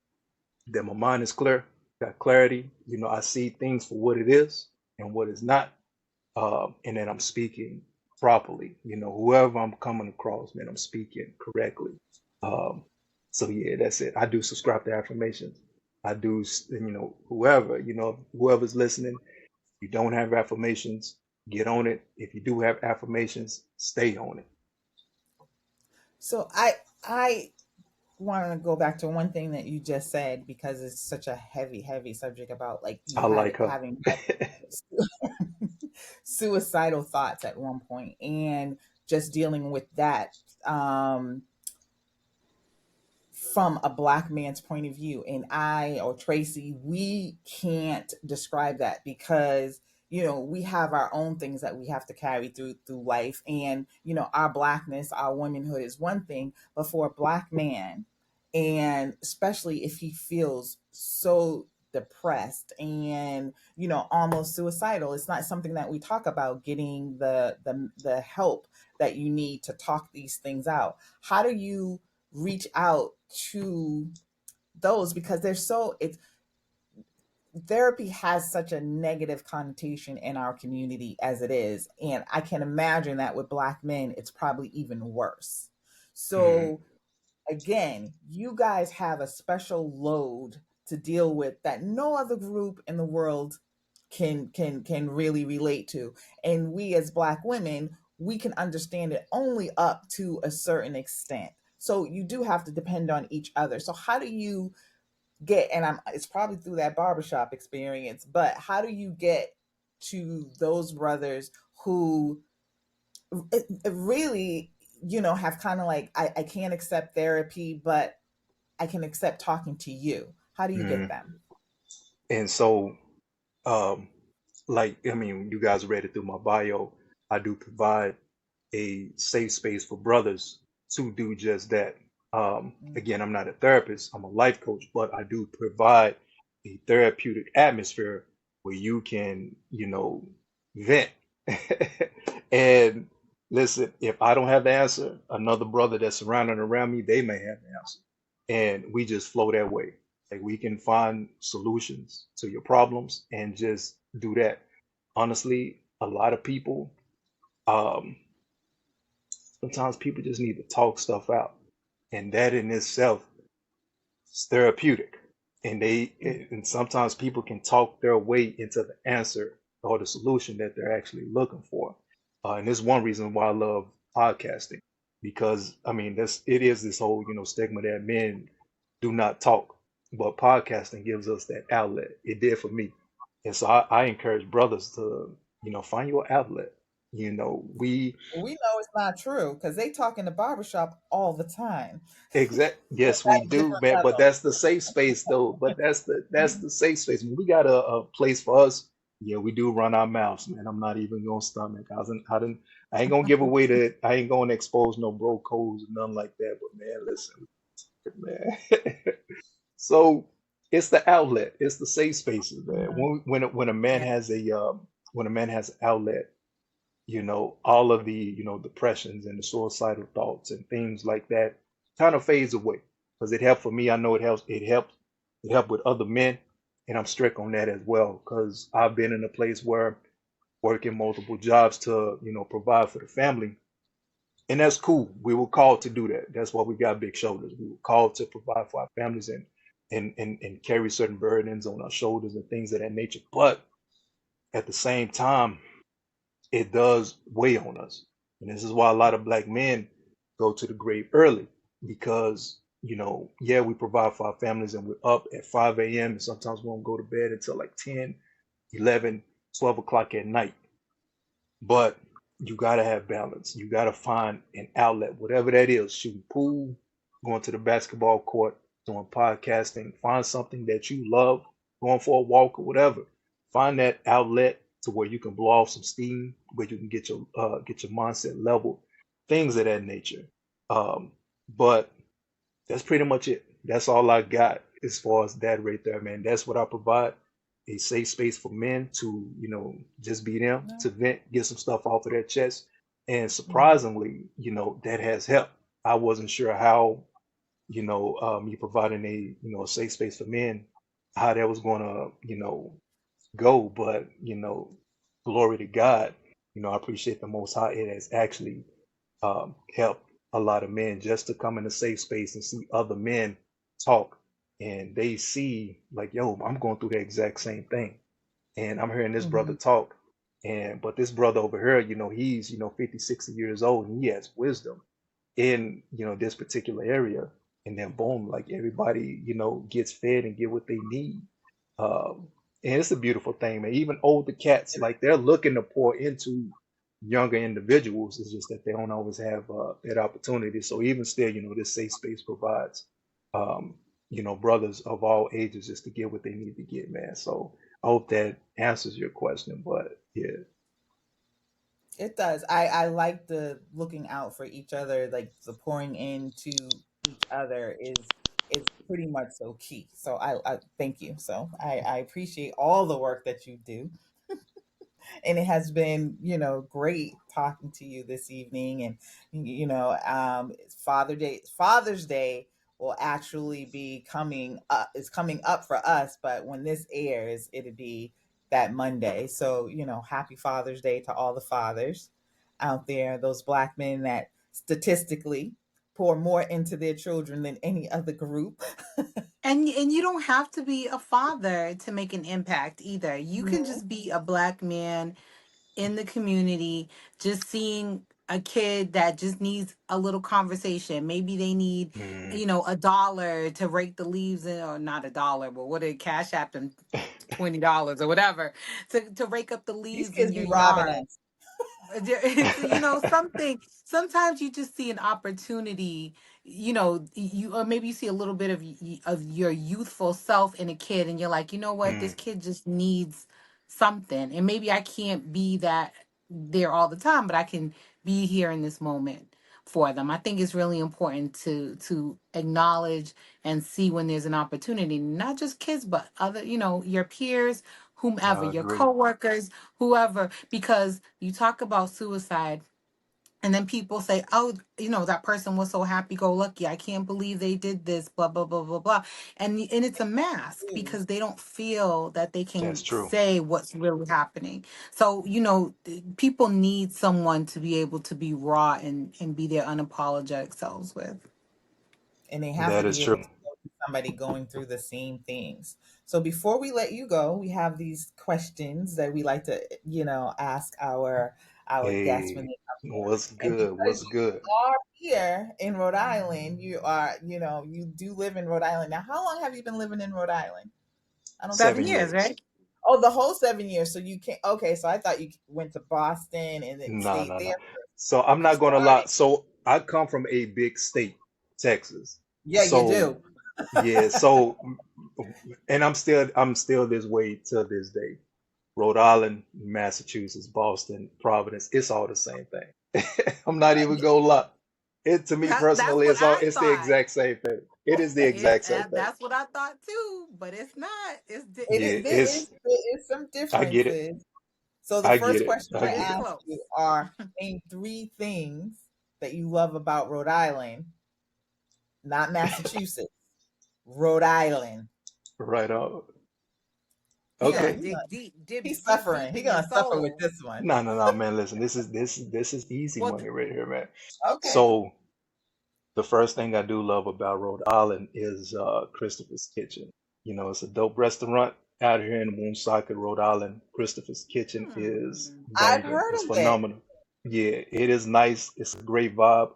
that my mind is clear, got clarity. I see things for what it is and what it's not, and that I'm speaking properly. Whoever I'm coming across, man, I'm speaking correctly. Um, so yeah, that's it. I do subscribe to affirmations. I do, whoever's listening, you don't have affirmations, get on it. If you do have affirmations, stay on it. So I want to go back to one thing that you just said because it's such a heavy, heavy subject about like you I had like her. having suicidal thoughts at one point and just dealing with that. Um, from a black man's point of view, and I or Tracy, we can't describe that because we have our own things that we have to carry through life, and our blackness, our womanhood is one thing, but for a black man, and especially if he feels so depressed and almost suicidal, it's not something that we talk about, getting the help that you need to talk these things out. How do you reach out to those, because they're so it's therapy has such a negative connotation in our community as it is, and I can imagine that with black men it's probably even worse. Mm-hmm. So again, you guys have a special load to deal with that no other group in the world can really relate to, and we as black women, we can understand it only up to a certain extent. So you do have to depend on each other. So how do you get, and it's probably through that barbershop experience, but how do you get to those brothers who really have kind of like, I can't accept therapy, but I can accept talking to you? How do you get Mm-hmm. them? And so, um, like, I mean, you guys read it through my bio. I do provide a safe space for brothers to do just that. Mm. Again, I'm not a therapist, I'm a life coach, but I do provide a therapeutic atmosphere where you can, vent. And listen, if I don't have the answer, another brother that's surrounding around me, they may have the answer. And we just flow that way. Like we can find solutions to your problems and just do that. Honestly, a lot of people, um, sometimes people just need to talk stuff out. And that in itself is therapeutic. And Mm. and sometimes people can talk their way into the answer or the solution that they're actually looking for. And this is one reason why I love podcasting, because I mean, it is this whole, stigma that men do not talk, but podcasting gives us that outlet. It did for me. And so I encourage brothers to, find your outlet. We We know it's not true because they talk in the barbershop all the time. Yes, we At do, different man. But levels. that's the safe space, though. But that's the safe space. When we got a place for us, yeah, we do run our mouths, man. I'm not even gonna stomach. I ain't gonna give away the. I ain't gonna expose no bro codes or nothing like that. But man, listen, man. So it's the outlet. It's the safe spaces, man. Mhm. When a man Yeah. has when a man has an outlet, all of the, depressions and the suicidal thoughts and things like that kind of fades away. Because it helped for me. I know it helped with other men, and I'm strict on that as well. Because I've been in a place where working multiple jobs to, provide for the family. And that's cool. We were called to do that. That's why we got big shoulders. We were called to provide for our families and carry certain burdens on our shoulders and things of that nature. But at the same time, it does weigh on us. And this is why a lot of black men go to the grave early, because, yeah, we provide for our families and we're up at 5 a.m. and sometimes we won't go to bed until like 10, 11, 12 o'clock at night. But you got to have balance. You got to find an outlet, whatever that is, shooting pool, going to the basketball court, doing podcasting, find something that you love, going for a walk or whatever. Find that outlet to where you can blow off some steam, where you can get your mindset leveled, things of that nature. Um, but that's pretty much it. That's all I got as far as that right there, man. That's what I provide. A safe space for men to, just be them, No. to vent, get some stuff off of their chest. And Mhm. surprisingly, that has helped. I wasn't sure how, me providing a safe space for men, how that was gonna, go, but glory to God. I appreciate the most high. It has actually help a lot of men just to come in a safe space and see other men talk, and they see like, yo, I'm going through the exact same thing, and I'm hearing this brother Mhm. talk, and but this brother over here, he's 50, 60 years old, and he has wisdom in this particular area, and then boom, like everybody gets fed and get what they need. um and it's a beautiful thing, man. Even older cats, like, they're looking to pour into younger individuals. It's just that they don't always have that opportunity. So even still, this safe space provides. brothers of all ages just to get what they need to get, man. So I hope that answers your question. But yeah, It does. I like the looking out for each other, like the pouring into each other is pretty much so key. So I thank you. So I appreciate all the work that you do. And it has been, great talking to you this evening. And Father's Day will actually be coming up, is coming up for us, but when this airs, it'll be that Monday. So, happy Father's Day to all the fathers out there, those black men that statistically pour more into their children than any other group. And you don't have to be a father to make an impact either. You can Mhm. just be a black man in the community, just seeing a kid that just needs a little conversation. Maybe they need, mm, a dollar to rake the leaves in, or not a dollar, but what did Cash App them $20 or whatever to rake up the These leaves in kids your be robbing yard. us. It's something. Sometimes you just see an opportunity, you, or maybe you see a little bit of your youthful self in a kid, and you're like, you know what, this mm, kid just needs something. And maybe I can't be that there all the time, but I can be here in this moment for them. I think it's really important to acknowledge and see when there's an opportunity, not just kids, but other, your peers, whomever, I your agree. coworkers, whoever, because you talk about suicide, and then people say, oh, that person was so happy go lucky, I can't believe they did this, blah blah blah blah blah. And it's a mask, Ooh. because they don't feel that they That's can true. say what's really happening. So, people need someone to be able to be raw and be their unapologetic selves with. And they have to That is be true. able to go to somebody going through the same things. So before we let you go, we have these questions that we like to, ask our guests when Hey, they come here. what's And good? because What's you good? are here in Rhode Island, you do live in Rhode Island. Now, how long have you been living in Rhode Island? I don't think Seven Seven you. years, years. right? Oh, the whole 7 years. So you can't. Okay, so I thought you went to Boston and then No, stayed no, there no. first. So I'm You not gonna started. lie. So I come from a big state, Texas. Yeah, you So do. yeah, and I'm still this way to this day. Rhode Island, Massachusetts, Boston, Providence, it's all the same thing. I'm not even gonna lie. It to me That's personally, what I it's the thought. exact same thing. It is the exact same thing. That's what I thought too, but it's not. Yeah, There it's is some I get it. differences. So the I get first it. question I but I it's get it. asked close. you are name three things that you love about Rhode Island, not Massachusetts. Rhode Island. Right on. You He gonna gotta Okay. he gonna dig deep, he's dig suffering. deep He in your gonna suffer with soul. this one. No, no, no, man. Listen, this is easy Well, money right here, man. Okay. So the first thing I do love about Rhode Island is Christopher's Kitchen. It's a dope restaurant out here in Woonsocket, Rhode Island. Christopher's Kitchen is hmm. I've banging. heard It's of it. phenomenal. Yeah, it is nice. It's a great vibe.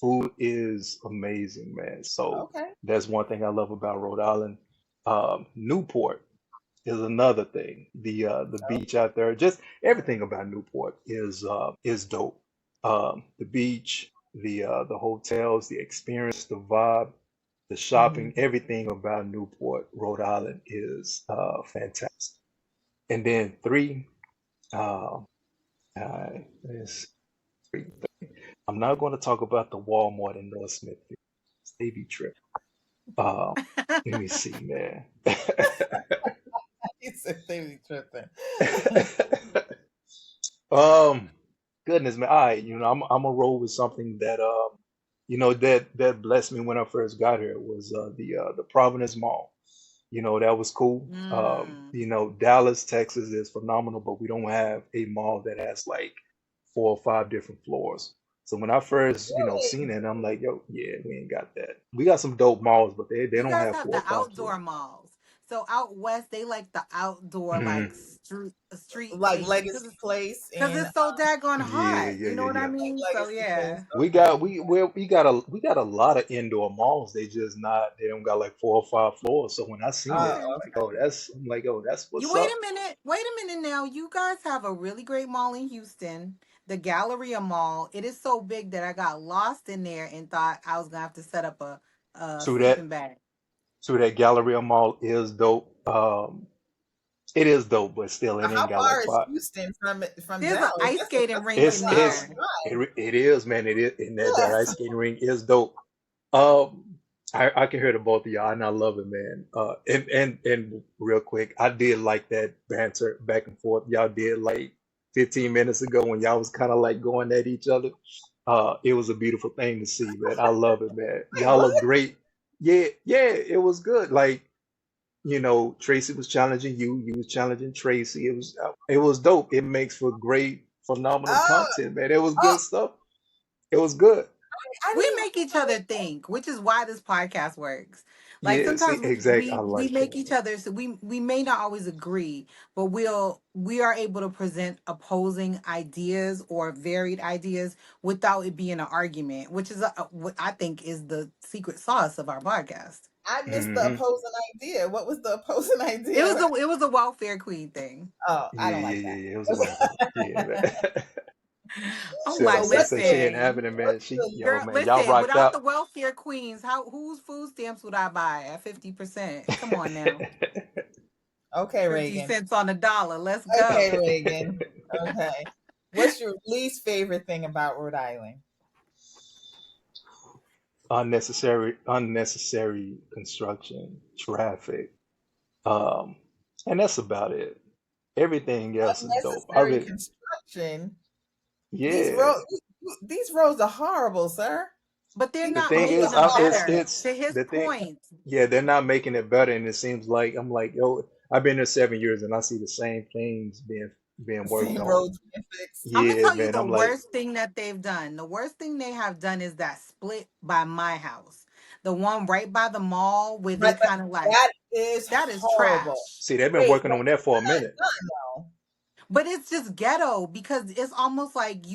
Food is amazing, man. So Okay. that's one thing I love about Rhode Island. Newport is another thing. The beach out there, just everything about Newport is dope. The beach, the hotels, the experience, the vibe, the shopping, Mhm. everything about Newport, Rhode Island is fantastic. And then three, uh, is three. I'm not going to talk about the Walmart in North Smithfield. They be tripping. Uh, let me see, man. He said they be tripping. Um, Goodness, man. All right, I'm a roll with something that that blessed me when I first got here was the Providence Mall. That was cool. Mm. Dallas, Texas is phenomenal, but we don't have a mall that has like 4 or 5 different floors. So when I first, Really? seen it, I'm like, yo, yeah, we ain't got that. We got some dope malls, but they You don't guys have have four the or five floors. outdoor malls. So out west, they like the outdoor, like Mhm. street Like places, Legacy Place cause and it's so daggone Yeah, hot. yeah, You know yeah, what I yeah. mean? So Legacy Place. yeah. Okay. We got a lot of indoor malls. They don't got like 4 or 5 floors. So when I seen it, Okay. I'm like, oh, that's You what's wait up. a minute. Wait a minute now. You guys have a really great mall in Houston, the Galleria Mall. It is so big that I got lost in there and thought I was gonna have to set up a So sleeping that bag. Galleria Mall is dope. It is dope, but still, it How ain't got like far is five. Houston from There's an Dallas? ice skating That's a rink good in It's there. drive. it is, man. It is, and that Yes. ice skating ring is dope. Um, I can hear the both of y'all, and I love it, man. And real quick, I did like that banter back and forth y'all did like 15 minutes ago when y'all was kind of like going at each other. It was a beautiful thing to see, man. I love it, man. Wait, Y'all what? look great. Yeah, yeah, it was good. Like, Tracy was challenging you, you was challenging Tracy. It was dope. It makes for great, phenomenal Oh, content, man. It was oh, good stuff. It was good. I We didn't even make each know other think, which is why this podcast works. Like Yeah, see, sometimes we exact. I we we like make that. each other, so we may not always agree, but we are able to present opposing ideas or varied ideas without it being an argument, which is what I think is the secret sauce of our podcast. I missed the Hmm. opposing idea. What was the opposing It idea? was a welfare queen thing. Oh, I Yeah, don't yeah, like yeah, that. yeah. It was a welcome. Yeah, man. I'm So like, Sis what's say she the ain't listen, having it, man. what's She, the yo, girl, man, y'all listen, rocked without out. the welfare queens, whose food stamps would I buy at 50%? Come on now. okay, 50 Reagan? cents on the dollar. Let's Okay, go. Reagan. Okay. What's your least favorite thing about Rhode Island? Unnecessary construction, traffic, um, and that's about it. Everything else is dope. Unnecessary construction. These Yeah. roads, these roads are horrible, sir. But they're The These not thing roads making is, are them better. horrible. To his the thing. point, Yeah, they're not making it better, and it seems like I'm like, yo, I've been there 7 years, and I see the same things being worked Same on. roads being fixed. I'm gonna Yeah, tell you man. the I'm like, worst thing that they've done. The worst thing they have done is that split by my house. The one right by the mall where they But kind of like that is that is horrible. trash. see, they've been Wait, working but on that for a it's minute. not done though. But it's just ghetto because it's almost like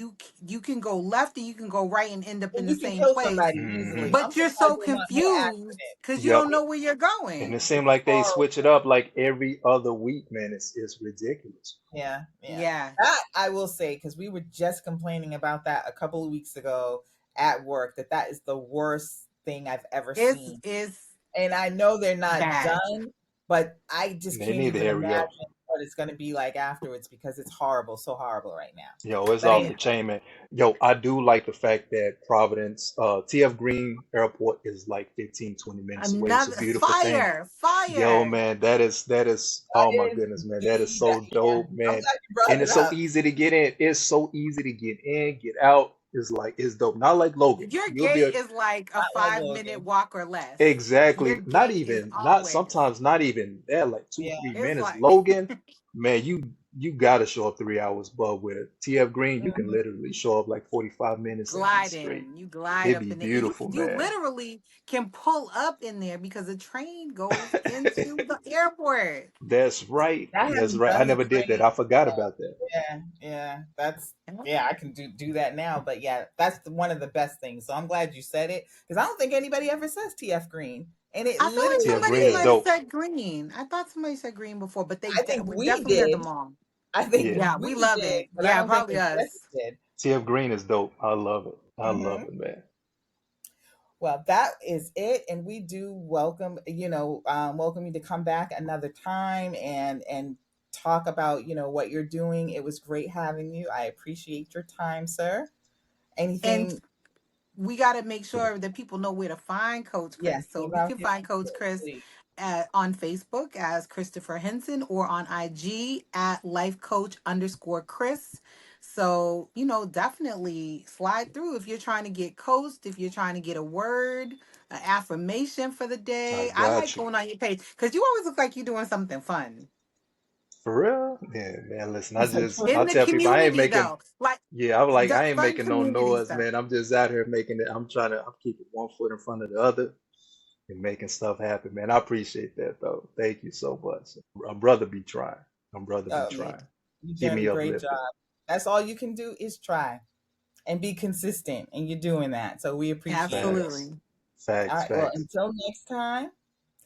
you can go left and you can go right and end up in And the you can same kill place. somebody Hmm. easily. I'm But you're surprised so there are not more confused accidents. because you Yep. don't know where you're And it going. seemed like they Horrible. switch it up like every other week, man. It's ridiculous. Yeah, yeah. Yeah. That I will say because we were just complaining about that a couple of weeks ago at work. That is the worst thing I've ever seen. It's And I know they're not bad. done, but I just They can't need to even hurry up. imagine what it's going to be like afterwards because it's horrible, so horrible right now. Yo, it's But off Yeah. the anyway, chain, man. Yo, I do like the fact that Providence, TF Green Airport is like 15, 20 minutes away. It's a Another beautiful thing. fire, Yo, fire. man, that is, oh my that is goodness, man, that is the that so yeah. dope, I'm man. glad you brought And it it's so up. easy to get in. It's so easy to get in, get out. It's dope. Not like Logan. Your You'll be gate a, is like a Not like 5 minute Logan. walk or less. Your exactly, not gate is even, not always. sometimes not even that, like two, Yeah. three It's minutes. like Logan, man, you gotta show up 3 hours, but with TF Green, you can Mhm. literally show up like 45 minutes and be straight. gliding. You glide It'd up be in it. And beautiful, you man. literally can pull up in there because the train goes into the airport. That's right. I That's haven't right. I done the never did that. train. I forgot about that. Yeah, yeah. That's Yeah. yeah. I can do that now. But yeah, that's one of the best things. So I'm glad you said it because I don't think anybody ever says TF Green, and it I feel like literally TF somebody Green is might have is. dope. said green. I thought somebody said green before, but I think we we definitely at the did. mall. I think Yeah. Yeah, we we love did, it. but I Yeah, don't think probably the us. rest did. TF Green is dope. I love it. I love Hmm. it, man. Well, that is it, and we do welcome welcome you to come back another time and talk about what you're doing. It was great having you. I appreciate your time, sir. And Anything? we got to make sure that people know where to find Coach Yes, Chris. So give you out can your find Coach Chris please. on Facebook as Christopher Henson or on IG at lifecoach_Chris. So, definitely slide through if you're trying to get coached, if you're trying to get a word, an affirmation for the I day. I like got you. going on your page because you always look like you're doing something fun For real? Yeah, man. Listen, He said, "True." in I the tell people I ain't community, making. though. Like Yeah, I'm like, the I ain't fun making no community noise, stuff. man. I'm just out here making it. I'm keeping one foot in front of the other and making stuff happen, man. I appreciate that, though. Thank you so much. A brother be trying. A brother be Oh man, trying. you're Keep doing a me great uplifted. job. That's all you can do is try and be consistent, and you're doing that. So we appreciate it. Facts. Absolutely. All Facts. right. Well, Facts. until next time.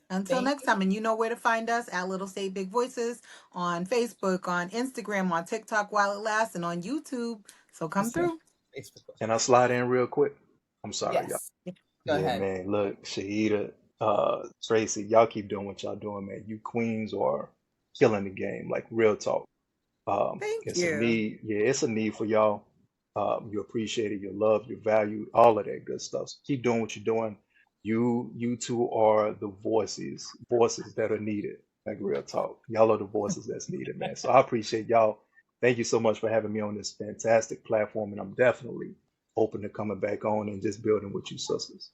Until Thank next you. time, and you know where to find us at Little Say Big Voices on Facebook, on Instagram, on TikTok while it lasts, and on YouTube. So come through. Facebook. Can I slide in real quick? I'm sorry, y'all. Yes. Go Yeah, ahead. man. Look, Shahidah, Tracey, y'all keep doing what y'all doing, man. You queens are killing the game, like real talk. Thank It's a you. need. Yeah, it's a need for y'all. You appreciate it, you love, you value, all of that good stuff. So keep doing what you're doing. You two are the voices that are needed. Like real talk. Y'all are the voices that's needed, man. So I appreciate y'all. Thank you so much for having me on this fantastic platform, and I'm definitely open to coming back on and just building with you sisters.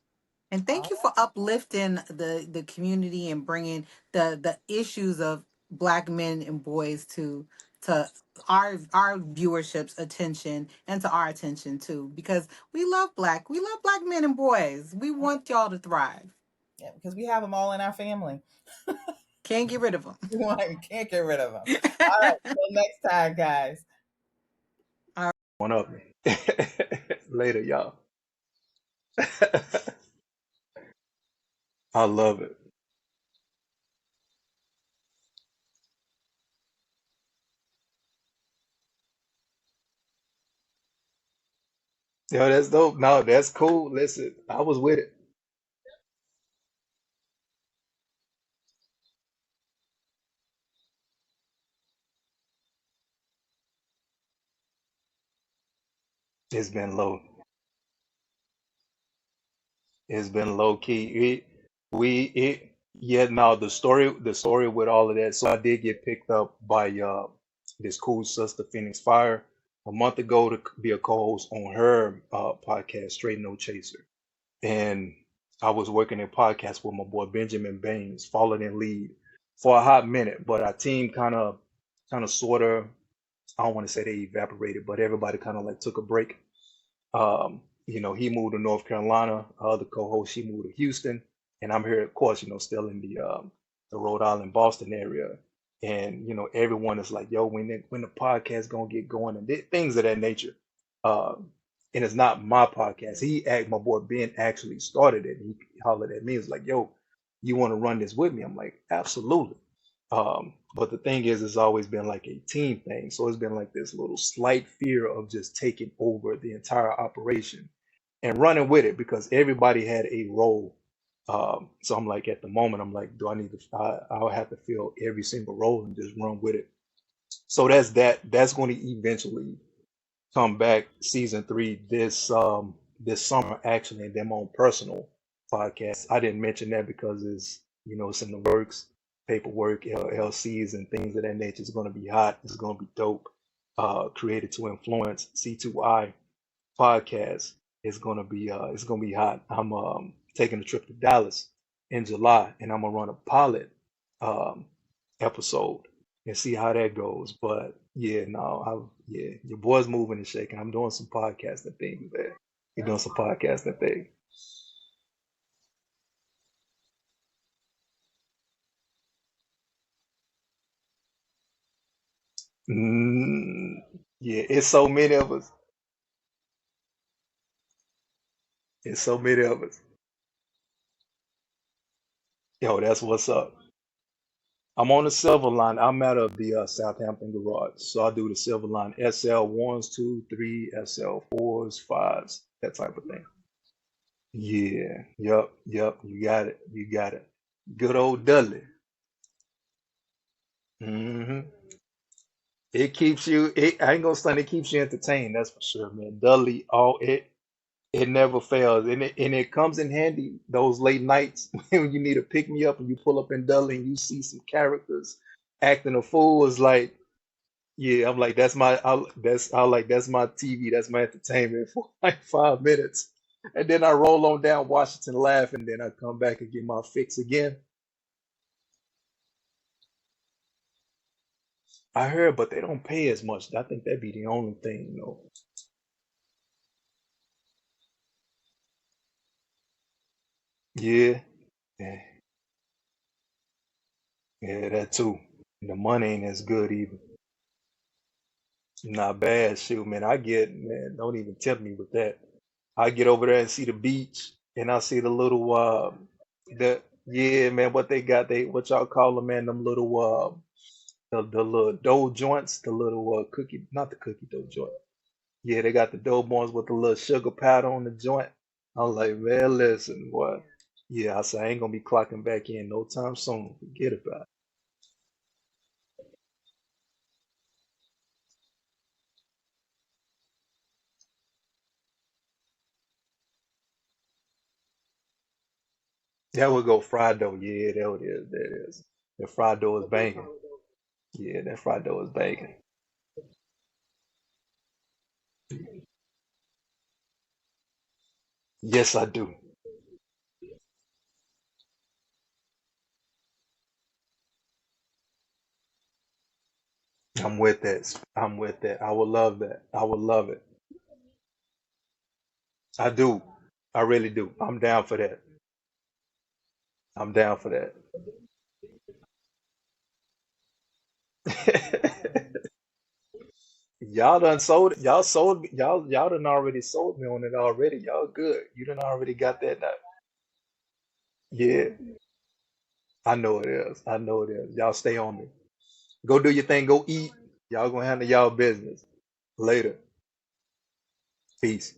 And thank All you for uplifting the community and bringing the issues of Black men and boys to our viewership's attention and to our attention too, because we love Black men and boys. We right. want y'all to thrive. Yeah, because we have them all in our family. Can't get rid of them. We can't get rid of them. All right. Till next time, guys. One up me. Later, y'all. I love it. Yo, that's dope. No, that's cool. Listen, I was with it. It's been low. It's been low key. Yeah, no, the story with all of that. So I did get picked up by this cool sister, Phoenix Fire, a month ago to be a co-host on her podcast, Straight No Chaser. And I was working in podcast with my boy Benjamin Baines, followed in lead for a hot minute, but our team kind of sort of, I don't want to say they evaporated, but everybody kind of like took a break. He moved to North Carolina. Other co-host, she moved to Houston, and I'm here, of course, still in the Rhode Island, Boston area. And everyone is like, "Yo, when the podcast gonna get going?" and things of that nature. Um, and it's not my podcast. My boy Ben actually started it. He hollered at me. He was like, "Yo, you want to run this with me?" I'm like, "Absolutely." But the thing is, it's always been like a team thing. So it's been like this little slight fear of just taking over the entire operation and running with it because everybody had a role. So I'm like, at the moment, I'm like, do I need to, I'll have to fill every single role and just run with it. So that's that. That's going to eventually come back season 3 this summer actually, and then my own personal podcast. I didn't mention that because it's in the works, paperwork, LLCs and things of that nature. It's going to be hot. It's going to be dope. Created to influence C2I podcast is going to be hot. I'm taking a trip to Dallas in July, and I'm gonna run a pilot um, episode and see how that goes. But yeah, no, your boy's moving and shaking. I'm doing some podcasting things there. You're doing some podcasting thing. Mm, yeah, it's so many of us. It's so many of us. Yo, that's what's up. I'm on the silver line. I'm out of the Southampton garage, so I do the silver line SL ones, two, three, SL fours, fives, that type of thing. Yeah, yep. You got it. You got it. Good old Dudley. hmm It keeps you. I ain't gonna stunt. It keeps you entertained. That's for sure, man. Dudley, it never fails, and it comes in handy those late nights when you need to pick me up and you pull up in Dudley and you see some characters acting a fool. Is like, yeah, I'm like, that's my TV, that's my entertainment for like 5 minutes. And then I roll on down Washington laugh, and then I come back and get my fix again. I heard, but they don't pay as much. I think that'd be the only thing. Yeah, yeah, yeah, that too. The money ain't as good either. Not bad, shoot, man. Man, don't even tempt me with that. I get over there and see the beach, and I see the little the yeah, man, what they got, what y'all call them, man, them little the little dough joints, the little cookie, not the cookie dough joint. Yeah, they got the dough buns with the little sugar powder on the joint. I'm like, man, listen, boy. Yeah, I said I ain't gonna be clocking back in no time soon. Forget about it. That would go fried dough. Yeah, that what it is. That is. The fried dough is banging. Yeah, that fried dough is banging. Yes, I do. I'm with that. I'm with that. I would love that. I would love it. I do. I really do. I'm down for that. I'm down for that. Y'all done sold y'all sold y'all done already sold me on it already. Y'all good. You done already got that now. Yeah, I know it is. I know it is. Y'all stay on me. Go do your thing. Go eat. Y'all gonna handle y'all business. Later. Peace.